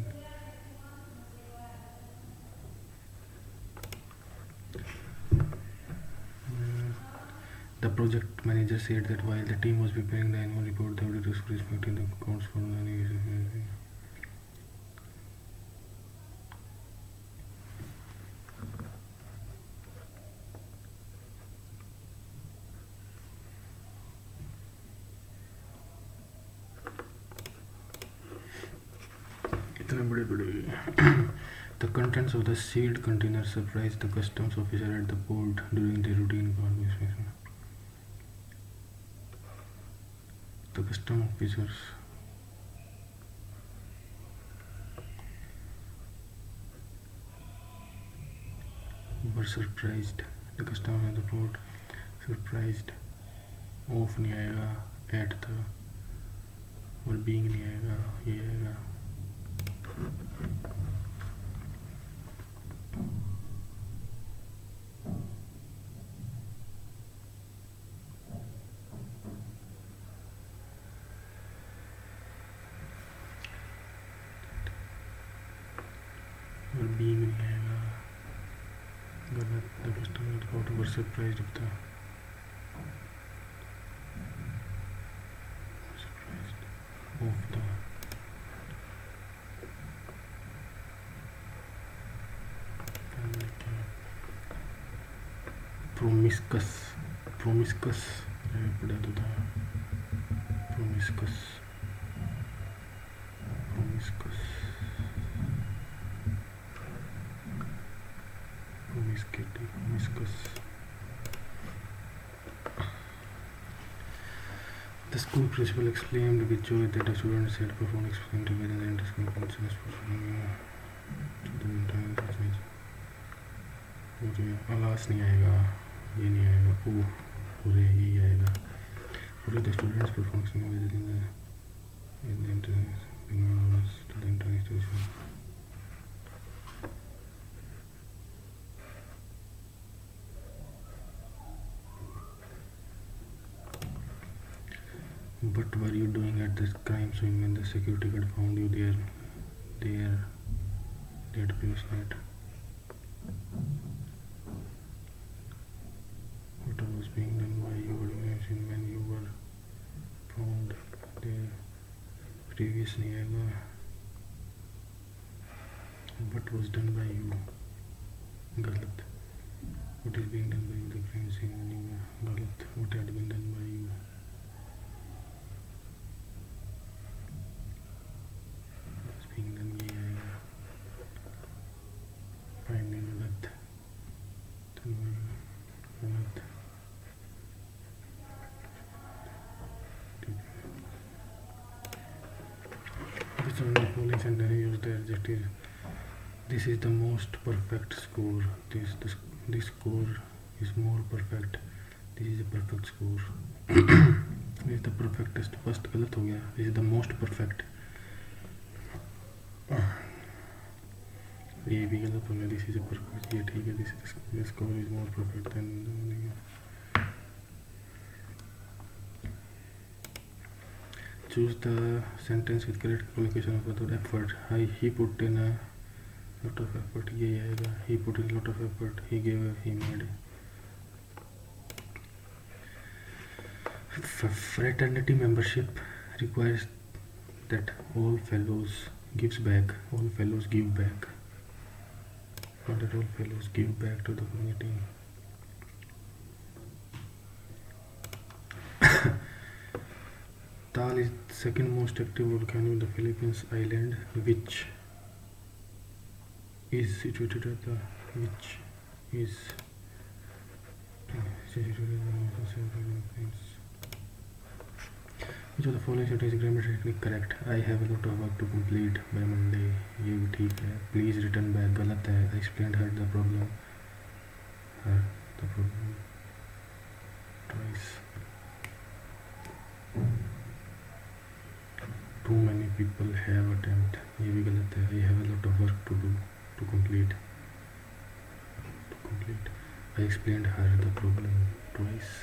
The project manager said that while the team was preparing the annual report, they would respect the accounts for the annual. The contents of the sealed container surprised the customs officer at the port during the routine inspection. The custom officers were surprised. The custom at the port surprised. Off नहीं आएगा, at the और being नहीं आएगा, ये आएगा. और being नहीं आएगा, गलत. The customer thought were surprised of the promiscuous पढ़ा तो था. promiscuous The school principal exclaimed with joy that the students had performed explained together in the inter-school conference alas नहीं आएगा, ये नहीं आएगा, ओह पूरे ही आएगा. पूरे the students performed together in the inter-institution. What were you doing at this crime scene when the security guard found you there? Dead previous night. What was being done by your organization when you were found there? Previous नहीं आएगा. What was done by you? गलत. What is being done by you? The crime scene when you were गलत. What had been done by you? This is the most perfect score. This score is more perfect. This is a perfect score. This is the perfectest. First गलत हो गया. This is the most perfect. ये भी गलत हो गया. This is a perfect. ये ठीक है. This score is more perfect than. Choose the sentence with correct collocation of the effort. He put in a lot of effort. ये आएगा. He put in a lot of effort. He gave. He made. Fraternity membership requires that all fellows gives back. All fellows give back. Not that all fellows give back to the community. Taal is the second most active volcano in the Philippines island, which is situated at the which of the following sentence is grammatically correct? I have a lot of work to complete by Monday. ये भी ठीक है. Please return back गलत है. I explained her the problem twice. Too many people have attempt. ये भी गलत है. I have a lot of work to do to complete. I explained her the problem twice.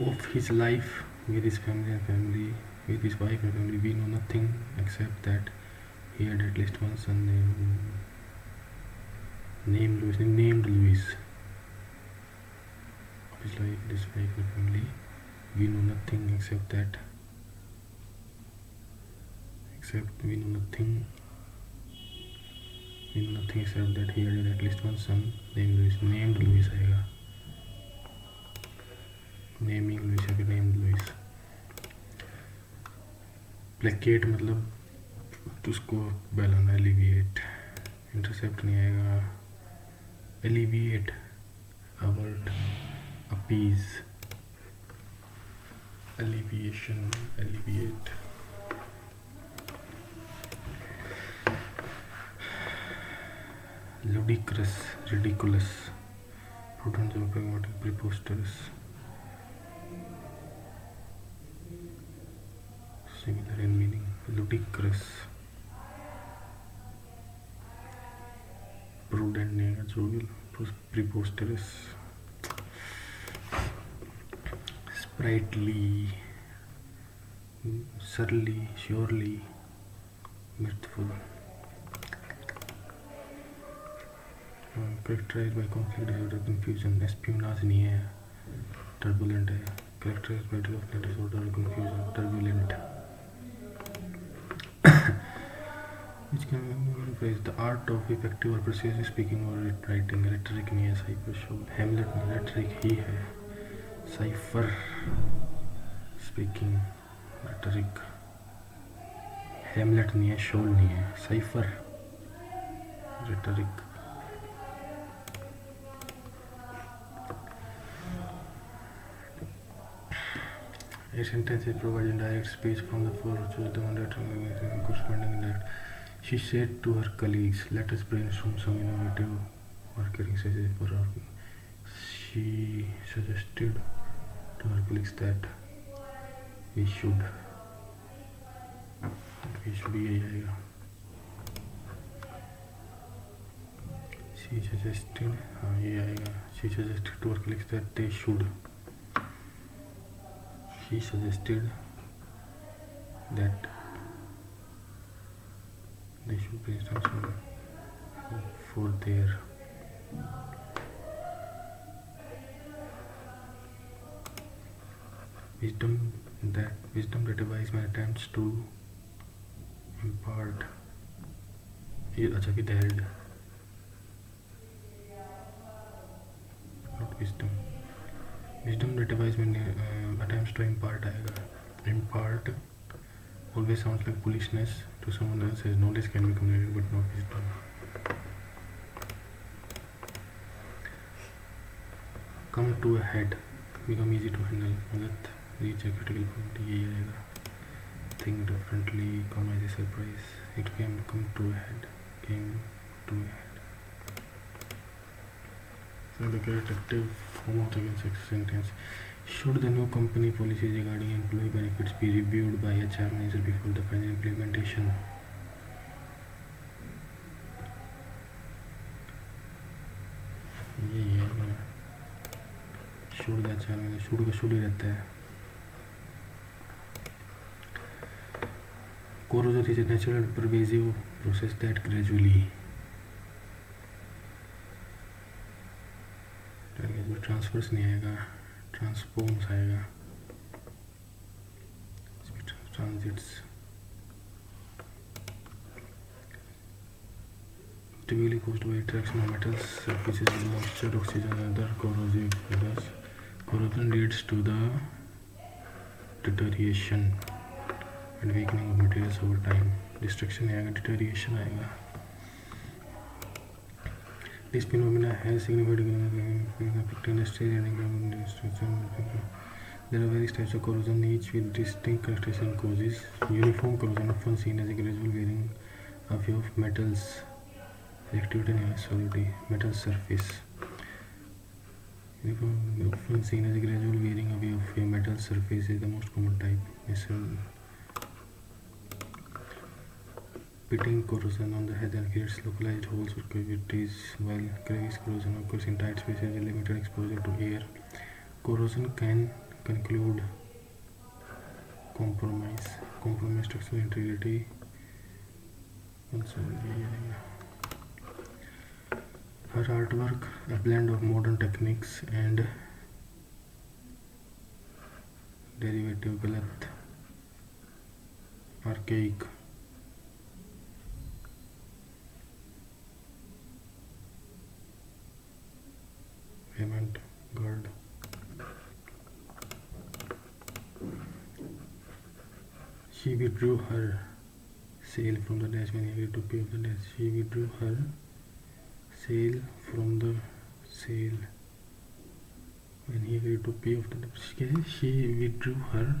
Of his life with his family, with his wife and family, we know nothing except that he had at least one son named Louis. Of his life with his wife and family, we know nothing except that he had at least one son named Louis आएगा. Naming Louis या named Louis. Placate मतलब उसको बहलाना. Alleviate. Intercept नहीं आएगा. Alleviate. Avert. Appease. Alleviation. Alleviate. Ludicrous. Ridiculous. Prudent. Pragmatic. Preposterous. Similar in meaning. Ludicrous. Prudent नहीं है. jovial. Preposterous. Sprightly. Surly. Surely. Mirthful. Characterized by conflict, disorder, confusion. Espionage नहीं है. Turbulent है. Characterized by disorder, confusion. Turbulent. Which can phrase the art of effective or persuasive speaking or writing. Rhetoric नहीं है. Cipher show. Hamlet नहीं. Rhetoric ही है. Cipher speaking. Rhetoric. Hamlet नहीं है. Show नहीं है. Cipher. Rhetoric. A sentence is providing direct speech from the floor. Choose the one that corresponding that. She said to her colleagues, "Let us brainstorm some innovative marketing strategies for our." She suggested to her colleagues that we should be आएगा. She suggested ये आएगा. She suggested to her colleagues that they should. He suggested that they should brainstorm for their wisdom that device my attempts to impart. ये अच्छा कि धैर्य. Not wisdom that device my attempts to impart आएगा. Impart always sounds like foolishness to someone else. As knowledge can be communicated but not wisdom. Come to a head. Become easy to handle. मतलब reach a critical point. ये आएगा. Think differently. Come as a surprise. It came to a head. So the character form of the sentence. Should the new company policies regarding employee benefits be reviewed by HR manager before the final implementation? ये है should का HR manager should का should he रहता है. Corrosion is a natural pervasive process that gradually transfers नहीं आएगा, transforms आएगा, transits. Typically caused by attraction of metals surfaces with moisture, oxygen, and other corrosive fibers. Corrosion leads to the deterioration and weakening of materials over time. Destruction आएगा, deterioration आएगा. This phenomena has significant effect on the stage and destruction. There are various types of corrosion, each with distinct characteristics and causes. Uniform corrosion, often seen as a gradual wearing away of metals. Activity and solidity, metal surface. Often seen as a gradual wearing away of a metal surface is the most common type. Pitting corrosion on the head and creates localized holes or cavities, while crevice corrosion occurs in tight spaces with limited exposure to air. Corrosion can conclude compromise structural integrity. Her artwork, a blend of modern techniques and derivative galat, archaic. Payment guard. She withdrew her sail from the dash when he agreed to pay off the dash. She withdrew her sail from the sail when he agreed to pay off the dash. She withdrew her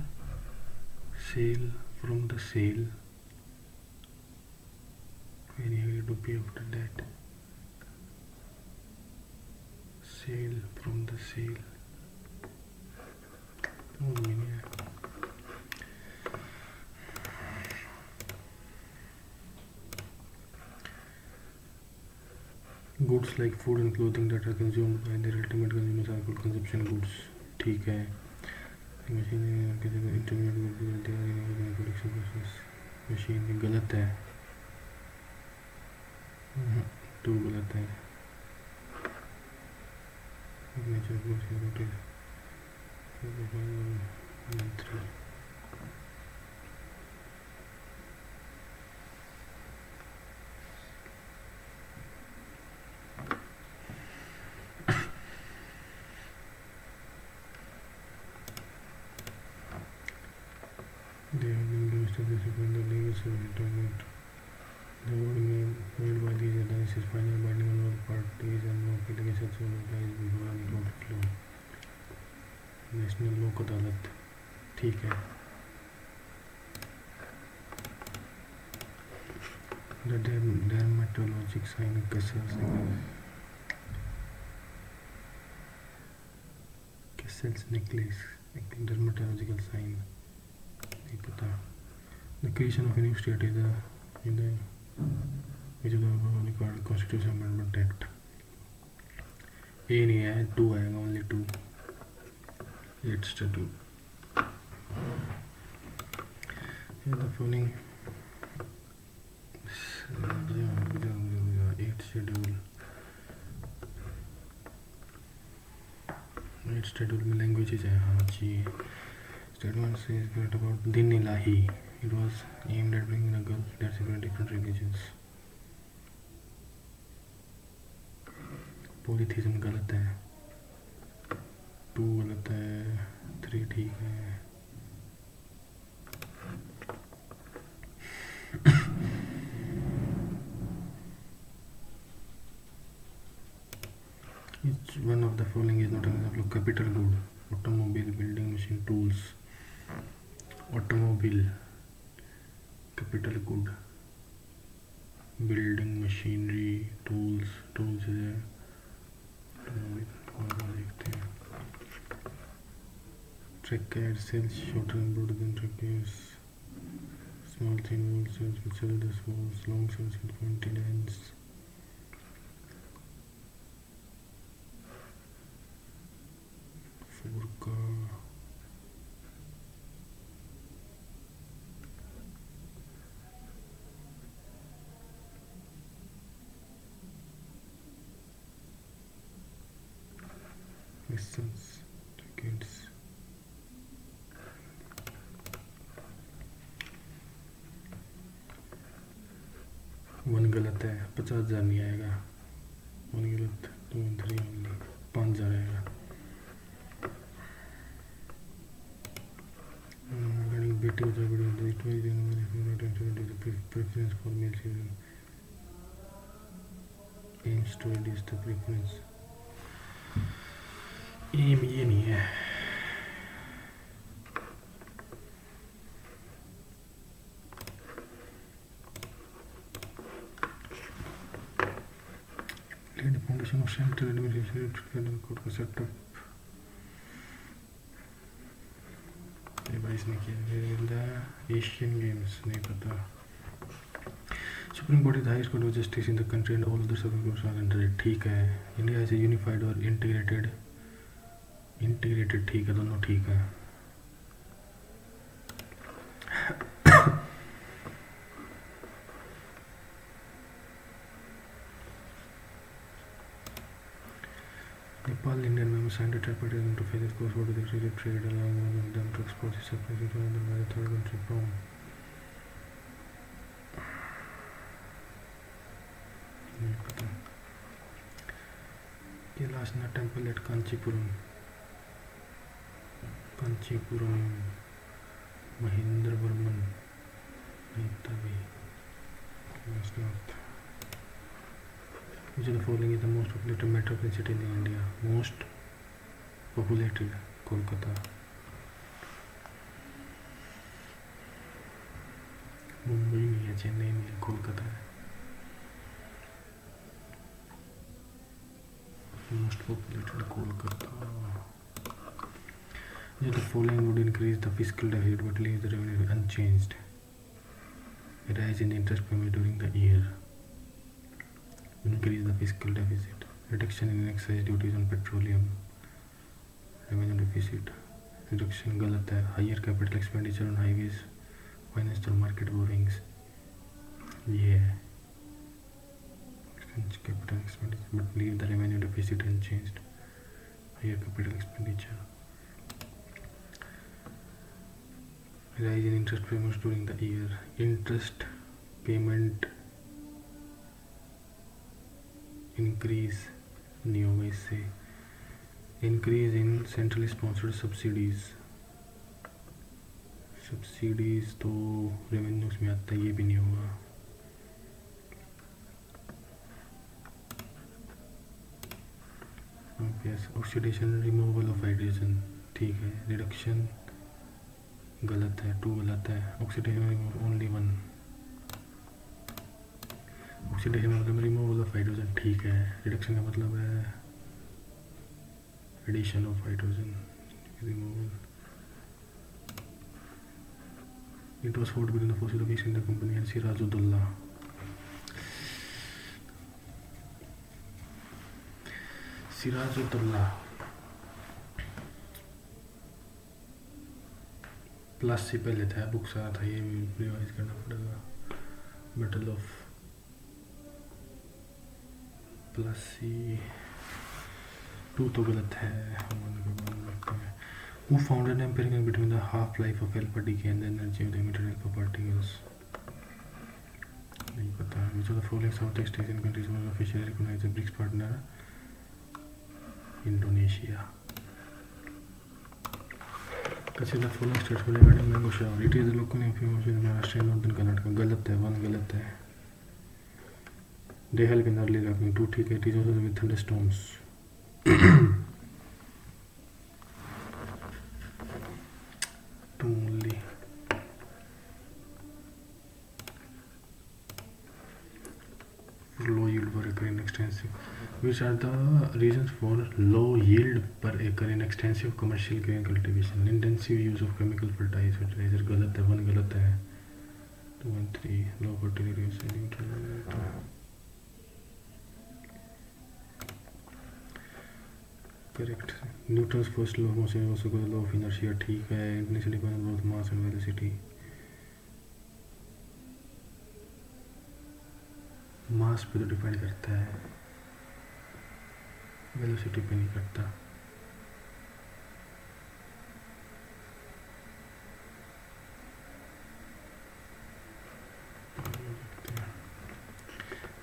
sail from the sail when he agreed to pay off the debt. Sail from the sail. Goods like food and clothing that are consumed by their ultimate consumers are called consumption goods. ठीक है. Machine intermediate production process. Machine गलत है. To गलत है. Nature process they have been established upon the legal settlement. The word made by these alliances is final binding on all parties and no application so applies before any court of law. National लोक अदालत. ठीक है. The dermatologic sign Kessel's necklace. Dermatological sign. नहीं पता. The creation of a new state is which is called Constitution Amendment Act. A नहीं है, 2 आएगा, only 2. 8 schedule. Here the following 8 schedule. 8 schedule में languages है. हाँ जी. Statement says that about Din Ilahi. It was aimed at bringing the Gulf that separate different religions. Polytheism गलत है. 2 गलत है. 3 ठीक है. Each one of the following is not an example of capital good. Automobile, building, machine, tools. Automobile, capital good. Building, machinery, tools. Tools है. देखते हैं. tracheids cells shorter and broader than tracheids. Small thin wall cells with cellulose walls. Long cells with pointed ends. Forca. Distance. Tracheids. One गलत है, 50,000 नहीं आएगा. One गलत, 2 and 3 only, 5,000 आएगा. Regarding BT of the video, it was the preference for male season aims to reduce the preference. M ये नहीं है. Lay the foundation of central administration code का सेटअप. ये भाई इसने किया. एशियन गेम्स नहीं पता. Supreme Court is the highest court of justice in the country and all other Supreme Courts are under it. ठीक है. India is a unified or integrated ठीक है, दोनों ठीक है. Nepal Indian members signed a tripartite interface cross-border exclusive trade allowing them to export the supplies to another third country from. नहीं पता. Kelasna temple at Kanchipuram. Mahendra Burman. Netavi. Which of the following is the most populated metropolitan city in India? Most populated, Kolkata. Mumbai नहीं है, चेन्नई नहीं है, कोलकाता है. Most populated, Kolkata. The following would increase the fiscal deficit but leave the revenue unchanged. A rise in interest payment during the year. Increase the fiscal deficit. Reduction in excise duties on petroleum. Revenue deficit. Reduction गलत है. Higher capital expenditure on highways. Finance through market borrowings. ये है. Capital expenditure but leave the revenue deficit unchanged. Higher capital expenditure. Rise in interest payments during the year. Interest payment increase नहीं होगा इससे. Increase in centrally sponsored subsidies. Subsidies तो revenues में आता है, ये भी नहीं होगा. Yes, oxidation removal of hydrogen ठीक है. Reduction गलत है, 2 गलत है. Oxidation only 1. ऑक्सीडेशन का मतलब रिमूवल ऑफ हाइड्रोजन ठीक है. रिडक्शन का मतलब है addition of hydrogen. Removal. It was fought with the force of East India company and Sirajuddaulah. Sirajuddaulah plus से पहले था, बुक सारा था, ये रिवाइज करना पड़ेगा. बैटल ऑफ प्लस सी 2 तो गलत है. Who found an empirical between the half-life of alpha decay and the energy of the emitted alpha particles? नहीं पता. Which of the following Southeast Asian countries was officially recognized as a BRICS partner? Indonesia. Consider the following states regarding mango shower. It is the local influence in Maharashtra and Northern Karnataka. गलत है, 1 गलत है. They help in early ripening. 2 ठीक है. It is also with thunderstorms. Only low yield for recurring extensive. Which are the reasons for low yield per acre in extensive commercial grain cultivation? Intensive use of chemical fertilizer गलत है, 1 गलत है, 2 and 3 low fertility use. Correct. Newton's first law of motion also called law of inertia. ठीक है. Initially depends both mass and velocity. मास पे तो depend करता है, वेलोसिटी पे नहीं करता.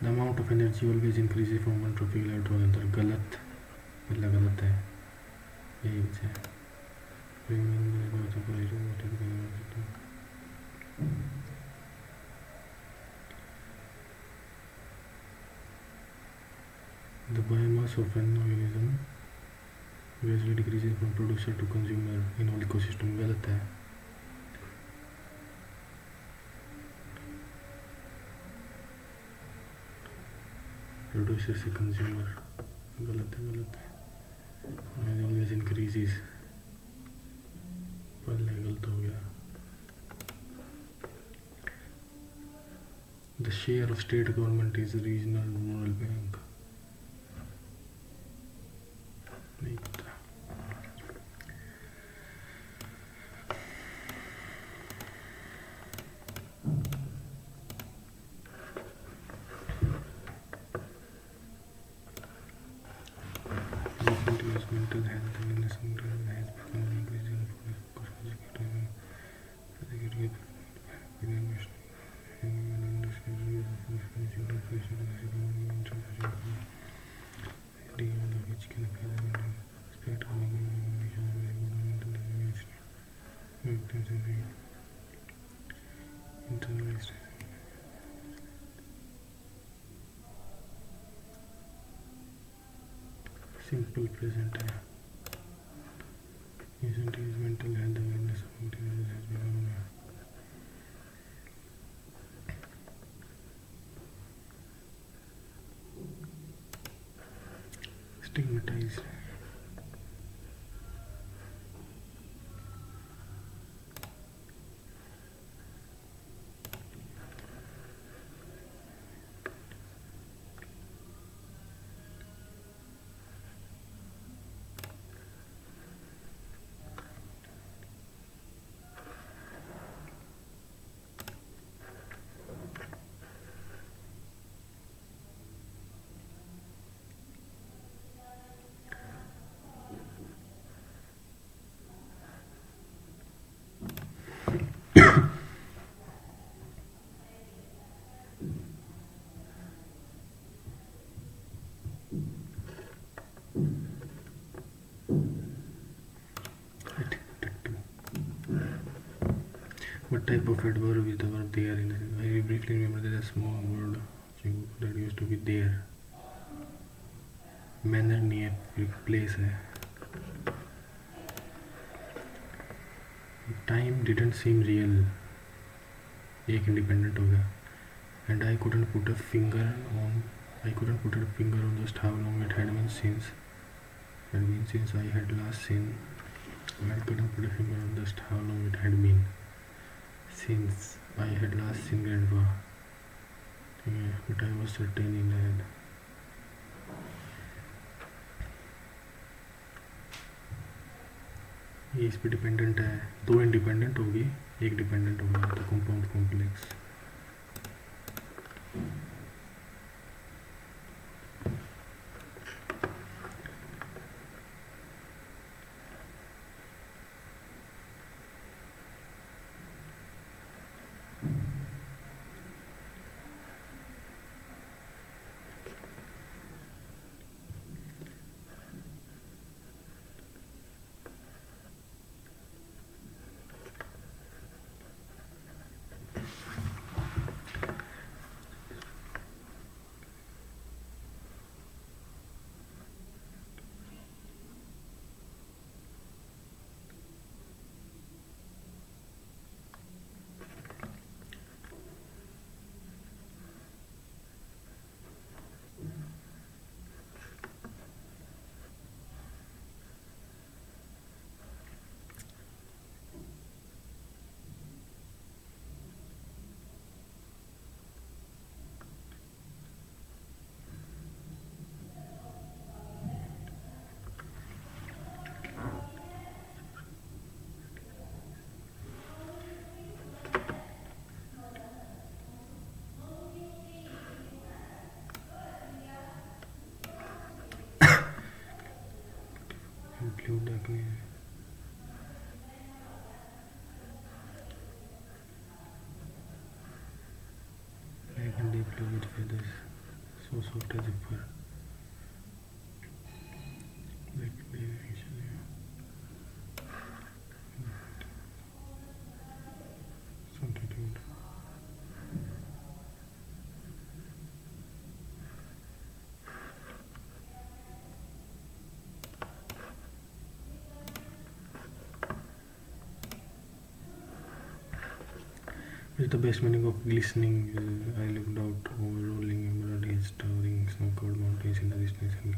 The amount of energy always increases from one trophic level to another. गलत, मतलब गलत है, यही वजह है. The biomass of an organism gradually decreases from producer to consumer in all ecosystem. गलत है. Producer से consumer. गलत है, गलत है. It always increases. पहले गलत हो गया. The share of state government is regional rural bank. नहीं पता. Mental health awareness has become increasingly simple present है. Isn't his mental health awareness among teenagers has become stigmatized. What type of adverb is the verb there? I briefly remember there's a small word that used to be there. Manner near place है. Time didn't seem real. एक independent हो गया. And I couldn't put a finger on just how long it had been since I had last seen. I couldn't put a finger on just how long it had been since I had last seen grandpa. Yeah, but I was certainly glad. ये इस पे dependent है. 2 independent होगी, 1 dependent होगा. तो compound complex. Dragon deeply with feathers, so soft as a fur. The best meaning of glistening is I looked out over rolling emerald hills, towering snow-covered mountains in the distance, and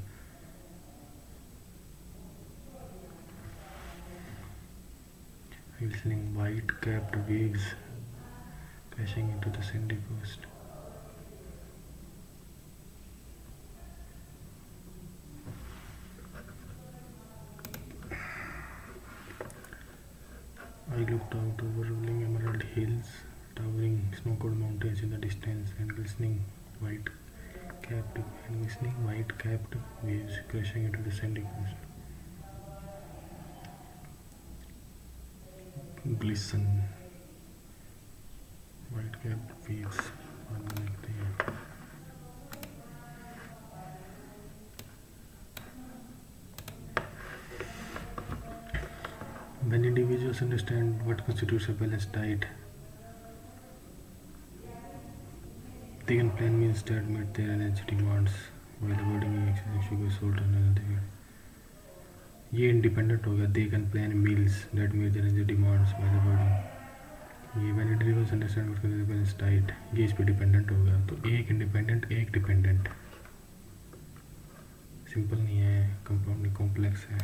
glistening white-capped waves crashing into the sandy coast. I looked out over rolling emerald hills, towering snow-covered mountains in the distance, and glistening white-capped waves crashing into the sandy coast. Glisten, white-capped waves When individuals understand what constitutes a balanced diet, they can plan meals that meet their energy demands while avoiding excessive sugar, salt and unhealthy fat. ये independent हो गया, they can plan meals that meet their energy demands while avoiding. ये when individuals understand what constitutes a balanced diet, ये इस पे dependent हो गया. तो एक इंडिपेंडेंट एक डिपेंडेंट. सिंपल नहीं है, कंपाउंड नहीं, कॉम्प्लेक्स है.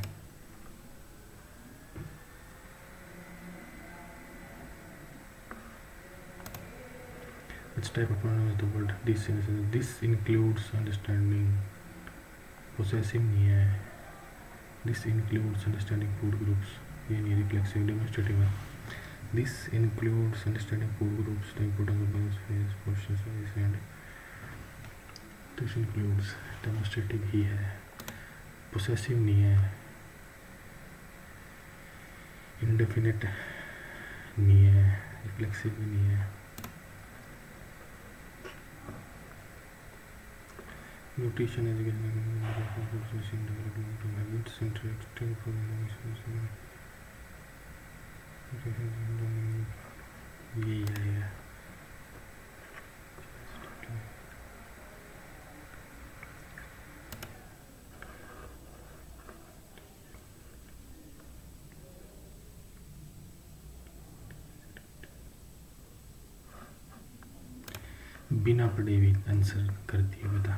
Which type of pronoun is the word this? This includes understanding. Possessive नहीं है. This includes understanding food groups. ये नहीं reflexive, demonstrative है. This includes understanding food groups, the importance of balance, phase, portion size, and this includes demonstrative ही है. Possessive नहीं है. Indefinite नहीं है. Reflexive भी नहीं है. Nutrition, education, processing, development of habits, interacting for yeah. बिना पढ़े भी आंसर कर दिए बता.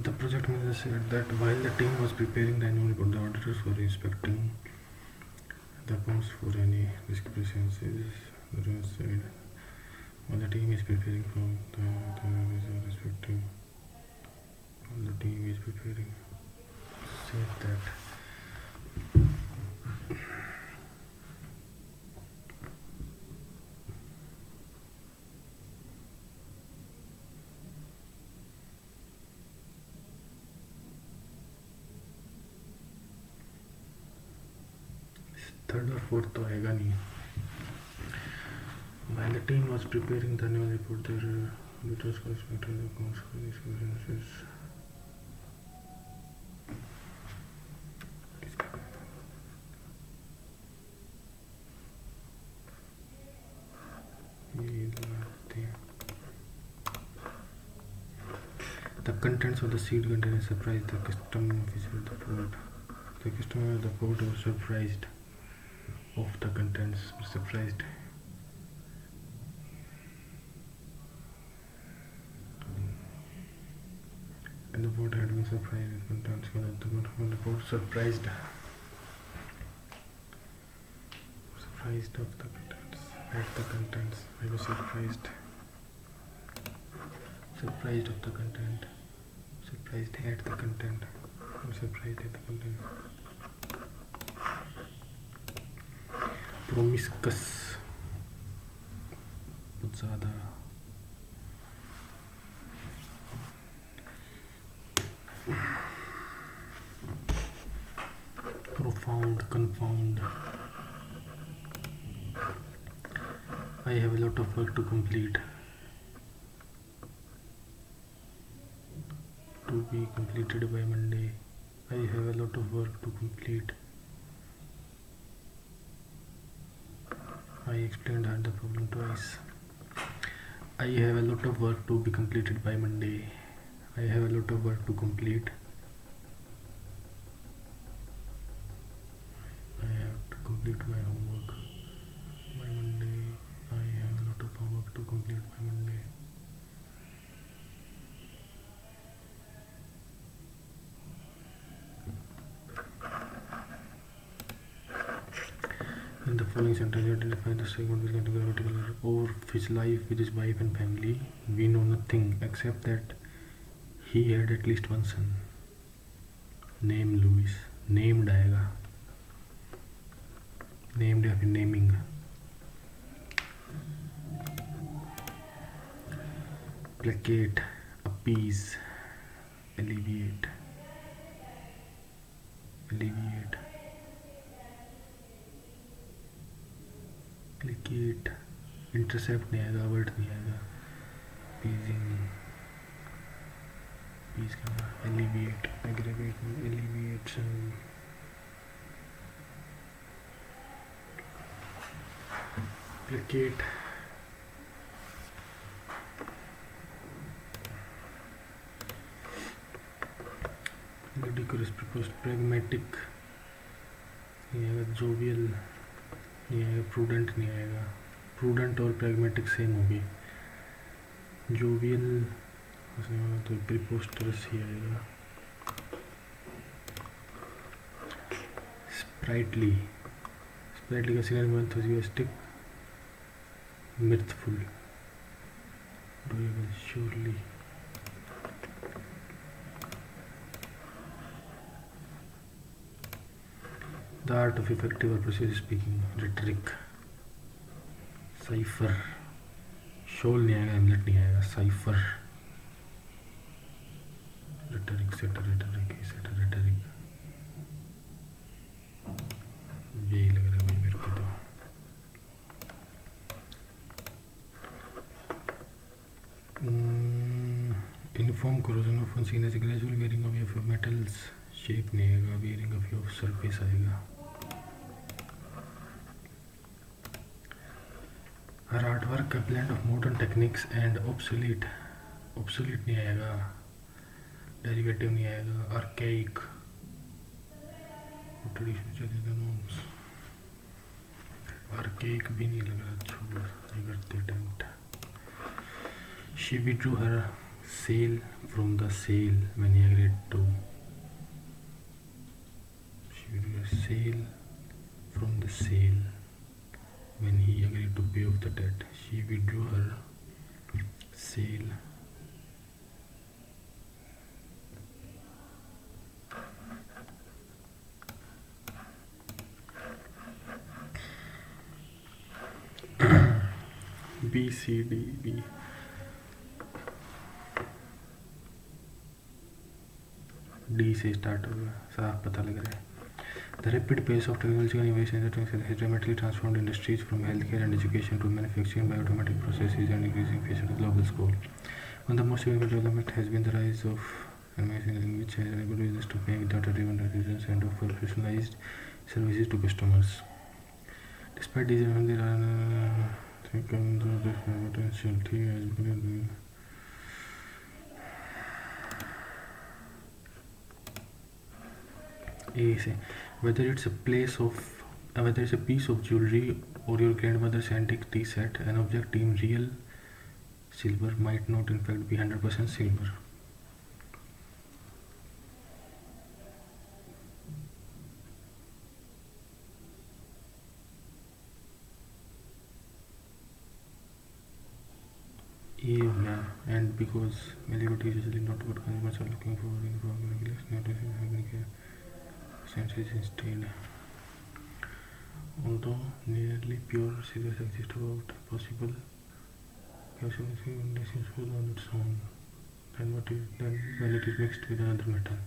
The project manager said that while the team was preparing the annual report, the auditors were inspecting the accounts for any discrepancies. The team said while the team is preparing said that third or fourth तो आएगा नहीं. While the team was preparing the annual report, their auditors were inspecting the accounts for discrepancies. The contents of the seed container surprised the custom officer of the port. The customer of the port was surprised of the contents, surprised. And the port had been surprised with contents. The port surprised of the contents. at the contents. I was surprised of the content. Surprised at the content. I'm surprised at the content. Promiscuous. बहुत ज़्यादा. Profound, confound. I have a lot of work to complete. To be completed by Monday. I have a lot of work to complete. I explained her the problem twice. I have a lot of work to be completed by Monday. I have a lot of work to complete. I have to complete my homework by Monday. I have a lot of homework to complete by Monday. In the following sentence, identify the segment with the vertical over his life with his wife and family. We know nothing except that he had at least one son. Name Louis. Named आएगा. Named या फिर naming. Placate, appease, alleviate. Alleviate. Placate. Intercept नहीं आएगा, avert नहीं आएगा. Appeasing. Appease करना. Alleviate. Aggravate. Alleviation. Placate. Ludicrous, proposed, pragmatic नहीं आएगा. Jovial नहीं आएगा. Prudent नहीं आएगा. Prudent और pragmatic सेम होगी. Jovial तो preposterous ही आएगा. Sprightly. Sprightly का synonym enthusiastic. Mirthful. Doable, surely. The art of effective or precise speaking. Rhetoric. Cipher. Shoal नहीं आएगा. Hamlet नहीं आएगा. Cipher. Rhetoric. Set a rhetoric. Set a rhetoric. यही लग रहा है भाई मेरे को तो. Uniform corrosion of one seen as a gradual wearing away of metals. Shape नहीं आएगा. Wearing away of surface आएगा. Her artwork a blend of modern techniques and obsolete. Obsolete नहीं आएगा. Derivative नहीं आएगा. Archaic. Traditional norms. Archaic भी नहीं लग रहा. छोड़. I got the attempt. She withdrew her sail from the sail when he agreed to. She withdrew her sail from the sail when he agreed to pay off the debt. She withdrew her sail. B C D B. D से start होगा. साफ पता लग रहा है. The rapid pace of technological innovation has dramatically transformed industries from healthcare and education to manufacturing by automatic processes and increasing pace at a global scale. One of the most significant development has been the rise of automation, which has enabled business to pay with data-driven decisions and offer personalized services to customers. Despite these advances, there are potential. Whether it's a piece of jewelry or your grandmother's antique tea set, an object deemed real silver might not in fact be 100% silver. and because malleability is usually not what consumers are looking for in programming senses instead. Although nearly pure series exist about possible calcium is useful on its own, then when it is mixed with another metal.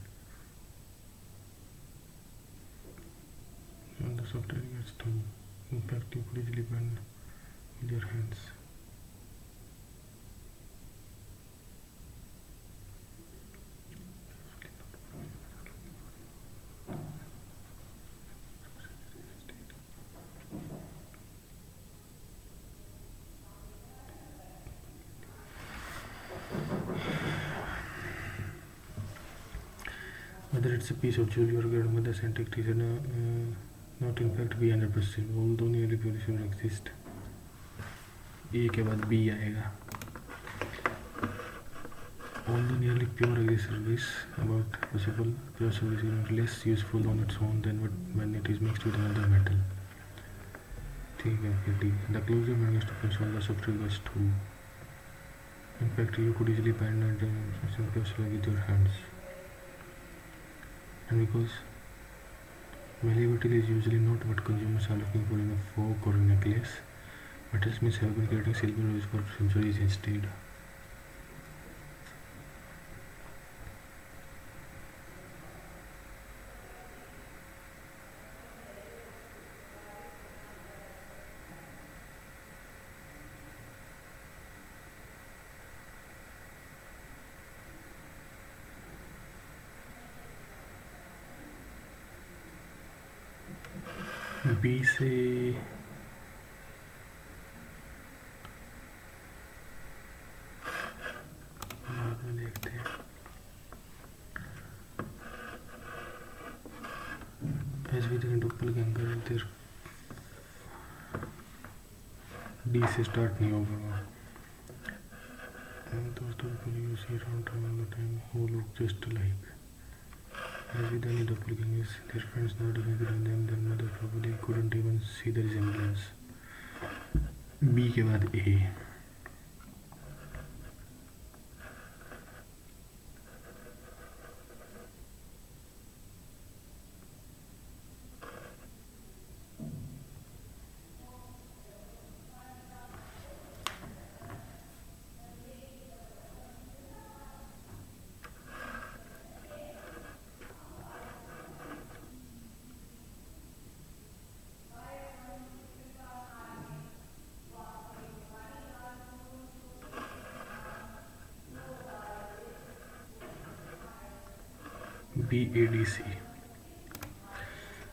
And the software gets done. In fact, you could easily bend with your hands. Whether it's a piece of jewelry or grandmother's antique is not in fact be 100%, although nearly pure similar exist. A के बाद B आएगा. Although nearly pure exists service about possible pure service is less useful on its own than when it is mixed with another metal. ठीक है फिर D. The closer one gets to function, the softer it gets too. In fact, you could easily bend and with your hands. And because malleability is usually not what consumers are looking for in a fork or a necklace, metals means have been creating silver alloys for centuries instead. B से देखते हैं. As with the doppelganger, there D से start नहीं होगा. And those people you see around time all the time who look just alike. As with any doppelgangers, their friends know the difference between them. Their mother probably couldn't even see the resemblance. B के बाद A. BADC.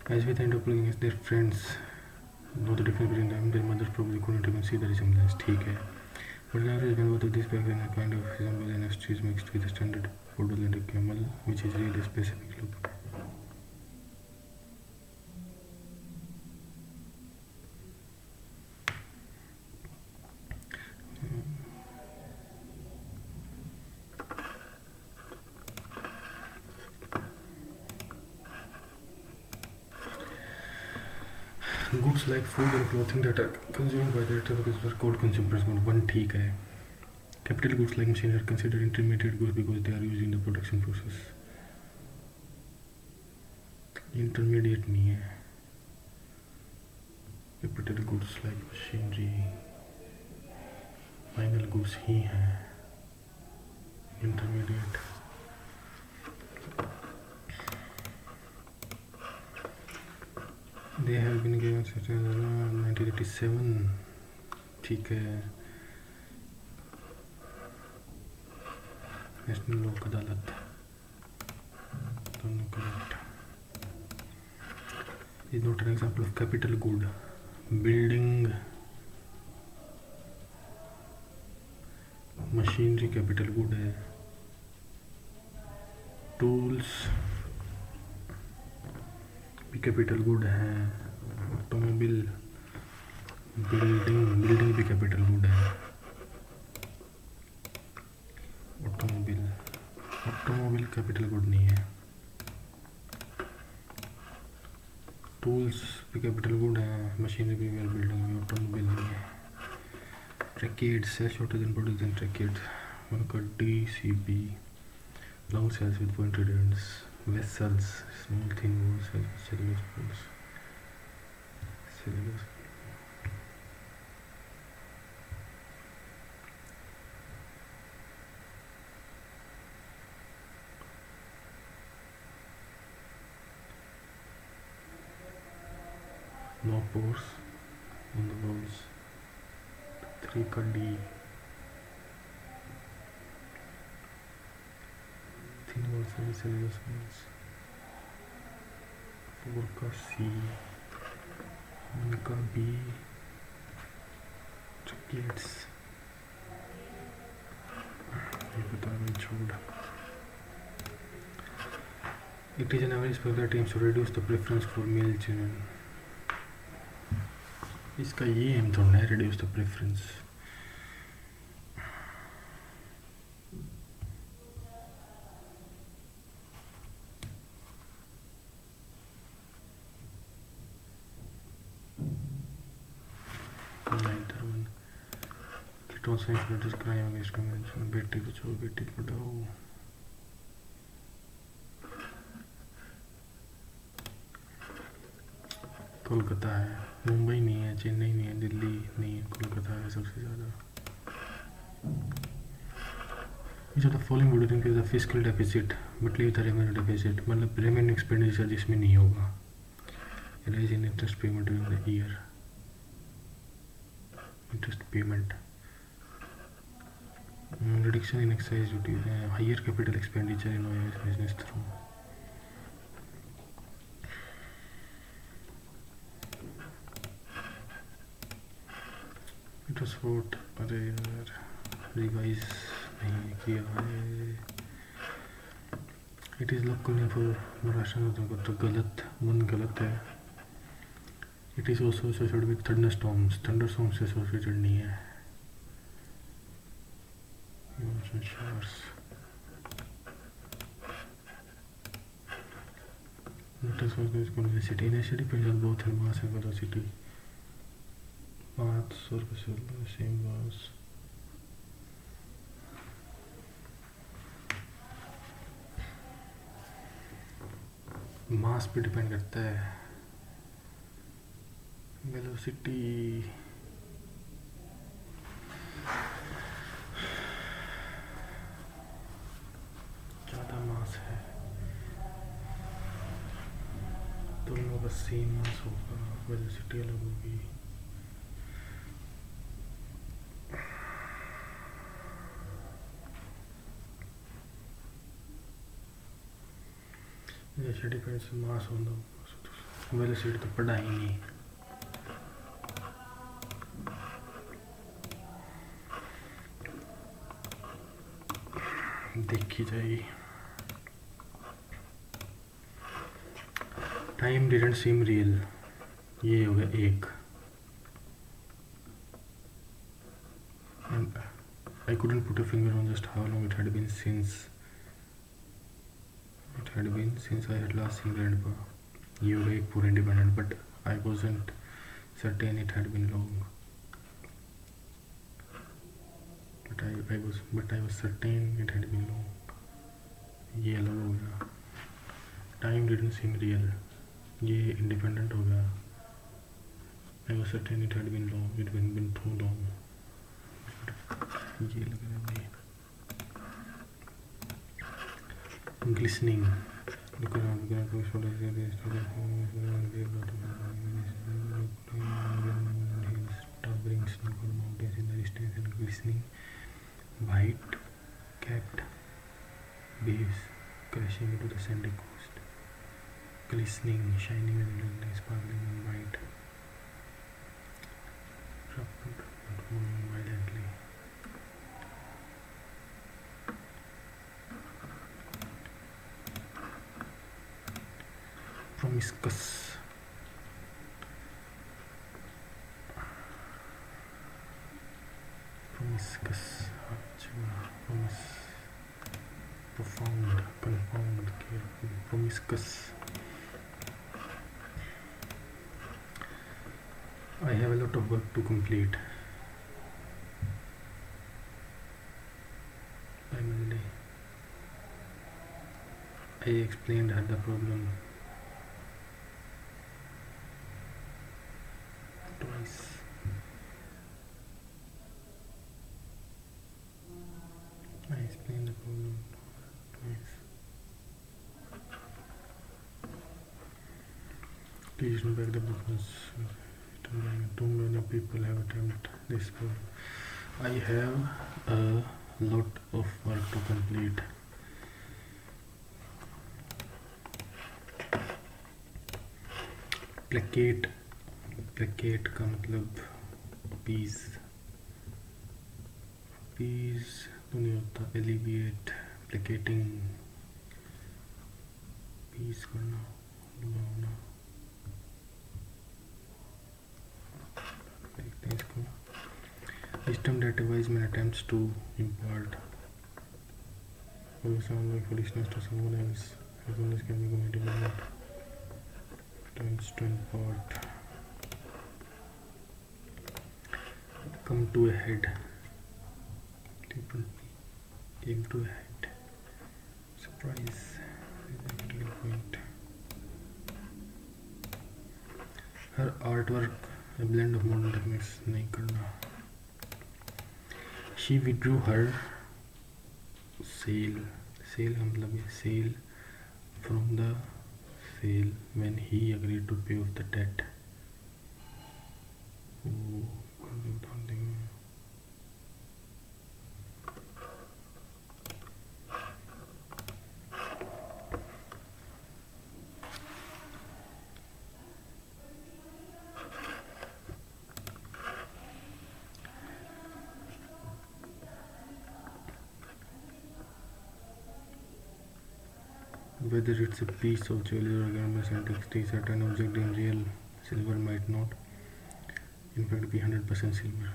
As with doppelgangers, their friends know the difference between them. Their mothers probably couldn't even see the resemblance. ठीक है. But on average, when both of these pairs are kind of resemble an F mixed with a standard borderland camel, which is really a specific look. Goods like food and clothing that are consumed by the typicals are called consumers good. One ठीक है. Capital goods like machines are considered intermediate goods because they are used in the production process. Intermediate नहीं है. Capital goods like machinery, final goods ही हैं. Intermediate. They have been given such as 1987. ठीक है. National लोक अदालत दोनों correct. is not an example of capital good. Building, machinery capital good है. Tools भी capital good है. Automobile, building भी capital good है. Automobile capital good नहीं है. Tools भी capital good है. Machinery भी well building भी. Automobile नहीं है. Tracades है shorter than borders than tracades. उनका DCB, long cells with pointed ends, vessels, small thin wall cells, cellulose poles, cellulose. No pores on the walls. 3 का D, thin wall cells, cellulose walls. 4 का C, 1 का B, triplets. ये बता मैं छोड़. It is an average spectral teams to reduce the preference for male children. इसका ये M थोड़ा है, reduce the preference. Crime against convention. Beti Bachao Beti Padhao. Kolkata है, मुंबई नहीं है, चेन्नई नहीं है, दिल्ली नहीं है, कोलकाता है सबसे ज़्यादा. Each of the following would increase the fiscal deficit but leave the revenue deficit. मतलब revenue expenditure जिसमें नहीं होगा. Rise in interest payment during the year. Interest payment. Reduction in excise duty. Higher capital expenditure in oil business through. It was what? अरे यार revise नहीं किया है. It is local name for Maharashtra. तो गलत, मन गलत है. It is also associated with thunderstorms. Thunderstorms से associated नहीं है. Showers. Notice what is called velocity. Initially depends on both mass and velocity. Path, surface, same mass. मास पे डिपेंड करता है. वेलोसिटी ज़्यादा मास है, दोनों का सेम मास होगा, वेलोसिटी अलग होगी. जैसे depends mass on the velocity तो पढ़ा ही नहीं. देखी जाएगी. Time didn't seam real. ये हो गया एक. I couldn't put a finger on just how long it had been since I had last seen grandpa. ये हो गया एक पूरा independent, but I wasn't certain it had been long. But I was certain it had been long. ये अलग हो गया. Time didn't seem real. ये independent हो गया. I was certain it had been long. It had been too long. ये लग रहा है. Glistening. Look around. Towering snow-covered mountains in the distance and glistening white capped waves crashing into the sandy coast. Glistening, shining and brilliantly sparkling and white. Rough and moving violently. Promiscuous. Profound, confound, careful, promiscuous. I have a lot of work to complete. I explained her the problem twice. I explained the problem twice. Please don't back the business. Too many people have attempted this problem. I have a lot of work to complete. Placket का मतलब piece तो नहीं होता, alleviate, प्लेकेटिंग, piece करना, डुबाना। देखते हैं इसको। Wisdom that a wise man attempts to impart will sound like foolishness to someone else, as long as can be committed by that. Attempts to impart. Come to a head. Came to a head. Surprise. Exactly point. Her artwork, a blend of modern techniques. नहीं करना. She withdrew her sale का मतलब है sale from the sale when he agreed to pay off the debt. Whether it's a piece of jewelry or garments and textiles, certain object in real silver might not, in fact, be 100% silver.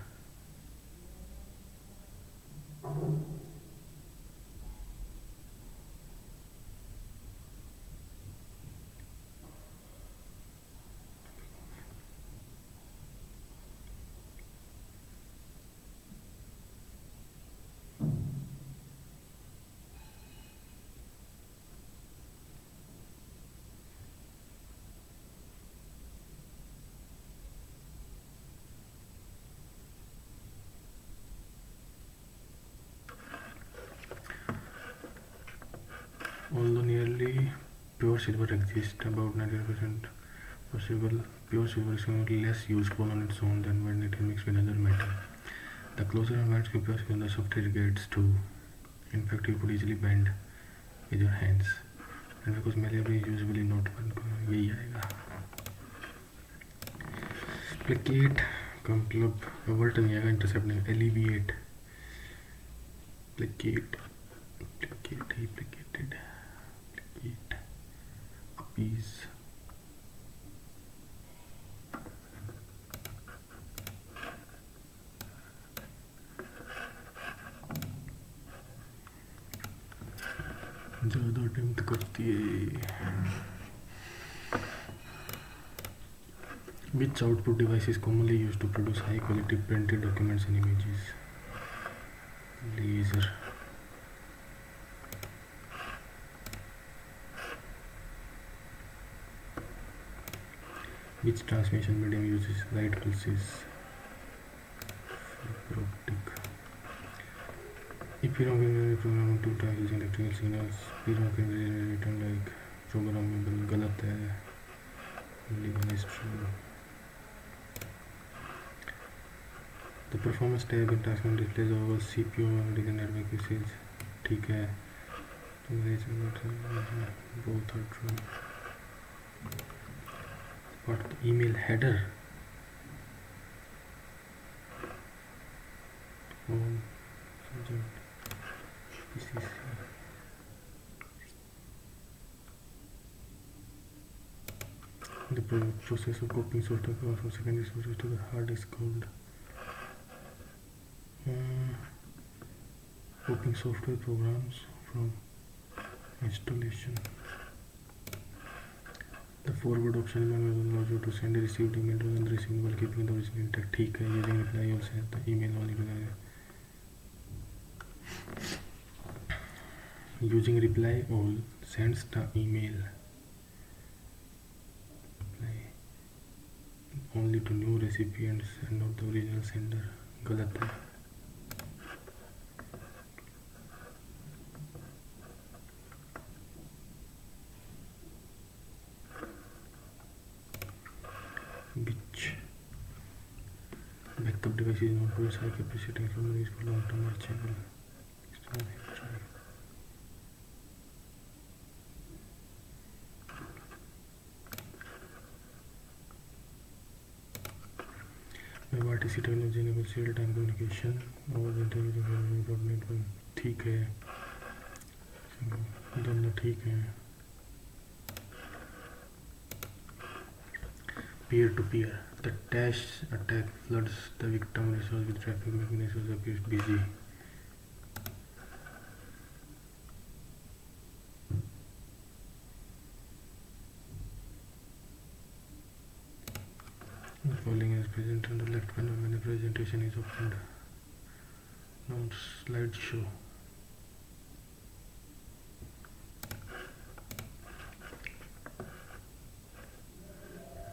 Although nearly pure silver exists, about 90% possible, pure silver is only less useful on its own than when it is mixed with other metal. The closer and advanced pure silver, the softer it gets too. In fact, you could easily bend with your hands. And because malleable is usually not one, यही आएगा. Placate का मतलब word नहीं आएगा, intercept नहीं, alleviate. Placate, placated. Appease. ज़्यादा attempt करती है. Which output device is commonly used to produce high quality printed documents and images? Laser. Which transmission medium uses light pulses? Fiber optic. If you can program two times using electrical signals, you can return like programmable. गलत है. Only one is true. The performance tab in task displays over CPU memory and network usage. ठीक है. Both are true. But the email header. The process of copying source from secondary sources to the hard disk called copying software programs from installation. The forward option allows you to send a received email to another receiver while keeping the original intact. ठीक है, using reply all send the email only to the using reply all sends the email only to new recipients and not the original sender, गलत है. Which backup device is not very high capacity and memory is for long term archival. Web RTC technology enables real time communication over the internet. ठीक है, दोनों ठीक हैं. Peer-to-peer. The Dash attack floods the victim resource with traffic, making resource appears busy. The following is present on the left panel when the presentation is opened. Now slideshow.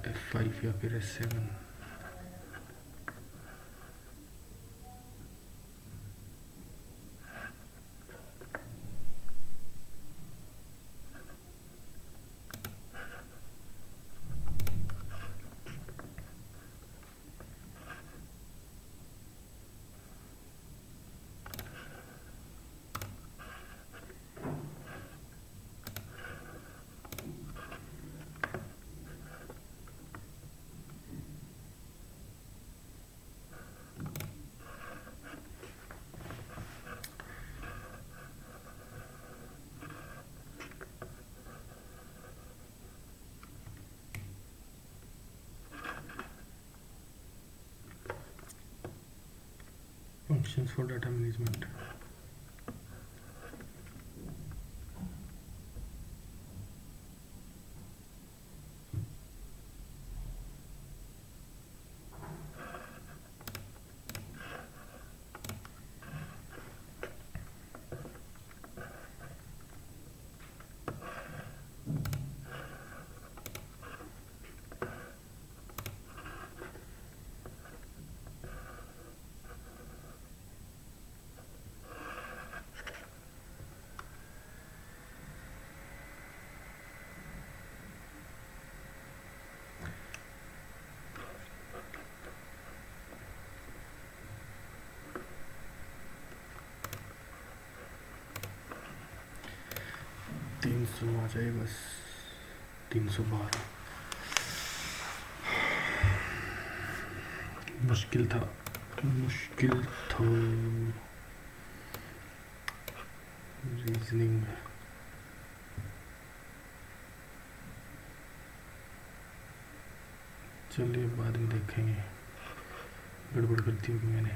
F5 या फिर S7. Functions for data management. तीन सौ आ जाए बस. 312. मुश्किल था. Reasoning में चलिए बाद में देखेंगे. गड़बड़ करती होगी मैंने.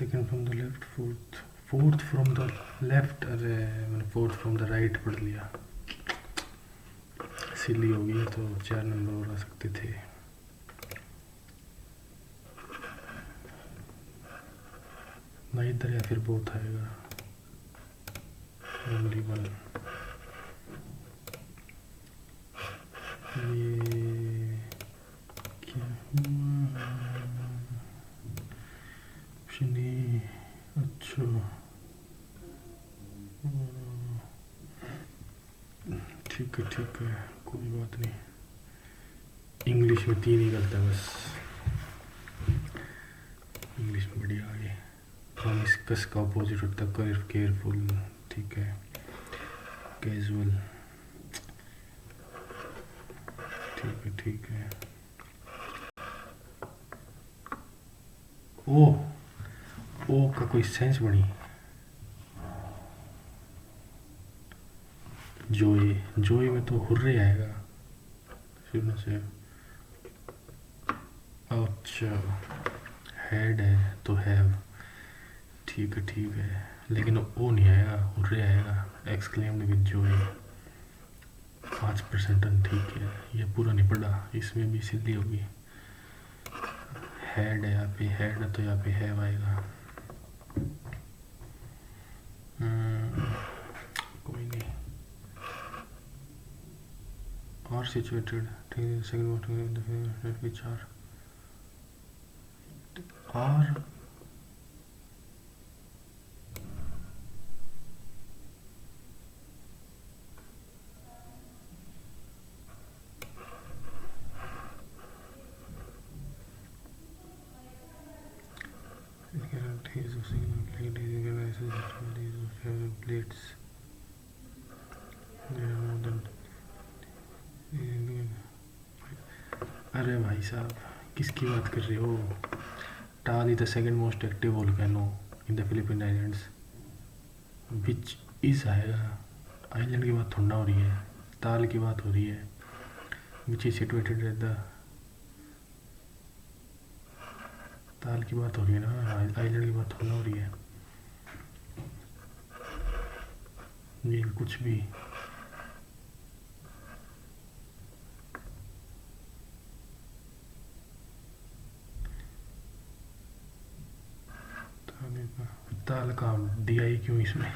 Second from the left, fourth from the left. अरे मैंने fourth from the right पढ़ लिया. सिली हो गई तो 4 नंबर और आ सकते थे. ना इधर या फिर बोथ आएगा. only one. ये क्या हुआ? अच्छा ठीक है कोई बात नहीं. इंग्लिश में 3 ही गलत है बस. इंग्लिश में बढ़िया आगे. प्रॉमिस कस का अपोजिट होता है केयरफुल. ठीक है. कैजुअल. ठीक है. ओ का कोई सेंस बनी. जोई में तो हुर्रे आएगा शुरू से. अच्छा हैड है तो हैव. ठीक है, लेकिन वो नहीं आएगा, उर्रे आएगा एक्सक्लेम्ड विद जॉय 5%। ठीक है, ये पूरा नहीं पड़ा, इसमें भी सीधी होगी। हेड है यहाँ पे, हेड तो यहाँ पे है आएगा। कोई नहीं। और सिचुएटेड सेकंड विच आर और plates. अरे भाई साहब, किसकी बात कर रहे हो? टाल is the second most active volcano in the Philippine islands which is आएगा। आइलैंड की बात थोड़ा हो रही है, ताल की बात हो रही है। Which is situated at the, ताल की बात हो रही है ना, आइलैंड की बात थोड़ा हो रही है। ये कुछ भी ताल का दिया ही क्यों इसमें?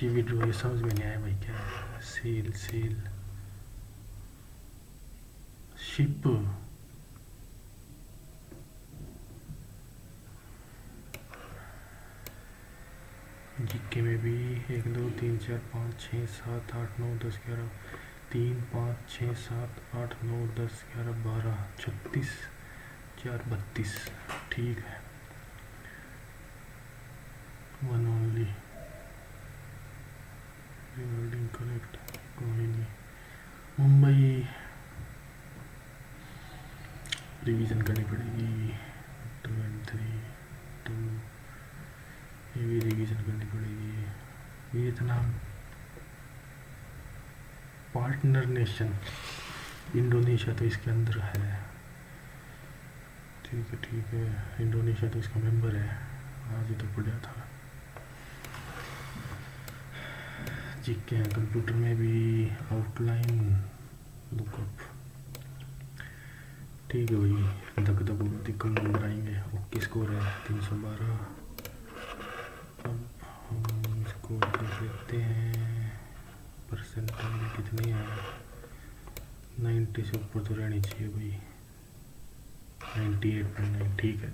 विड्रो, ये समझ में नहीं आया भाई क्या है। सेल शिप, जीके में भी 1 2 3 4 5 6 7 8 9 10 11 3 5 6 7 8 9 10 11 12 36 4 32। ठीक है, वन ओनली रिवर्डिंग करेक्ट। कोई नहीं, मुंबई रिवीजन करनी पड़ेगी। 2 and 3 2, ये भी रिवीजन करनी पड़ेगी। वियतनाम पार्टनर नेशन, इंडोनेशिया तो इसके अंदर है। ठीक है, इंडोनेशिया तो इसका मेंबर है, आज ही तो पढ़ा था। जीके हैं, कंप्यूटर में भी आउटलाइन लुकअप। ठीक है भाई, दक कम नंबर आएंगे। ओके, स्कोर है 312। अब हम इसको देख लेते हैं, परसेंटेज कितनी है। 90 से ऊपर तो रहनी चाहिए भाई, 98.9। ठीक है,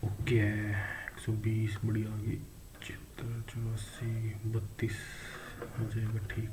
ओके है। 120 बढ़िया आ गई। 74 84 32 हो जाएगा। ठीक।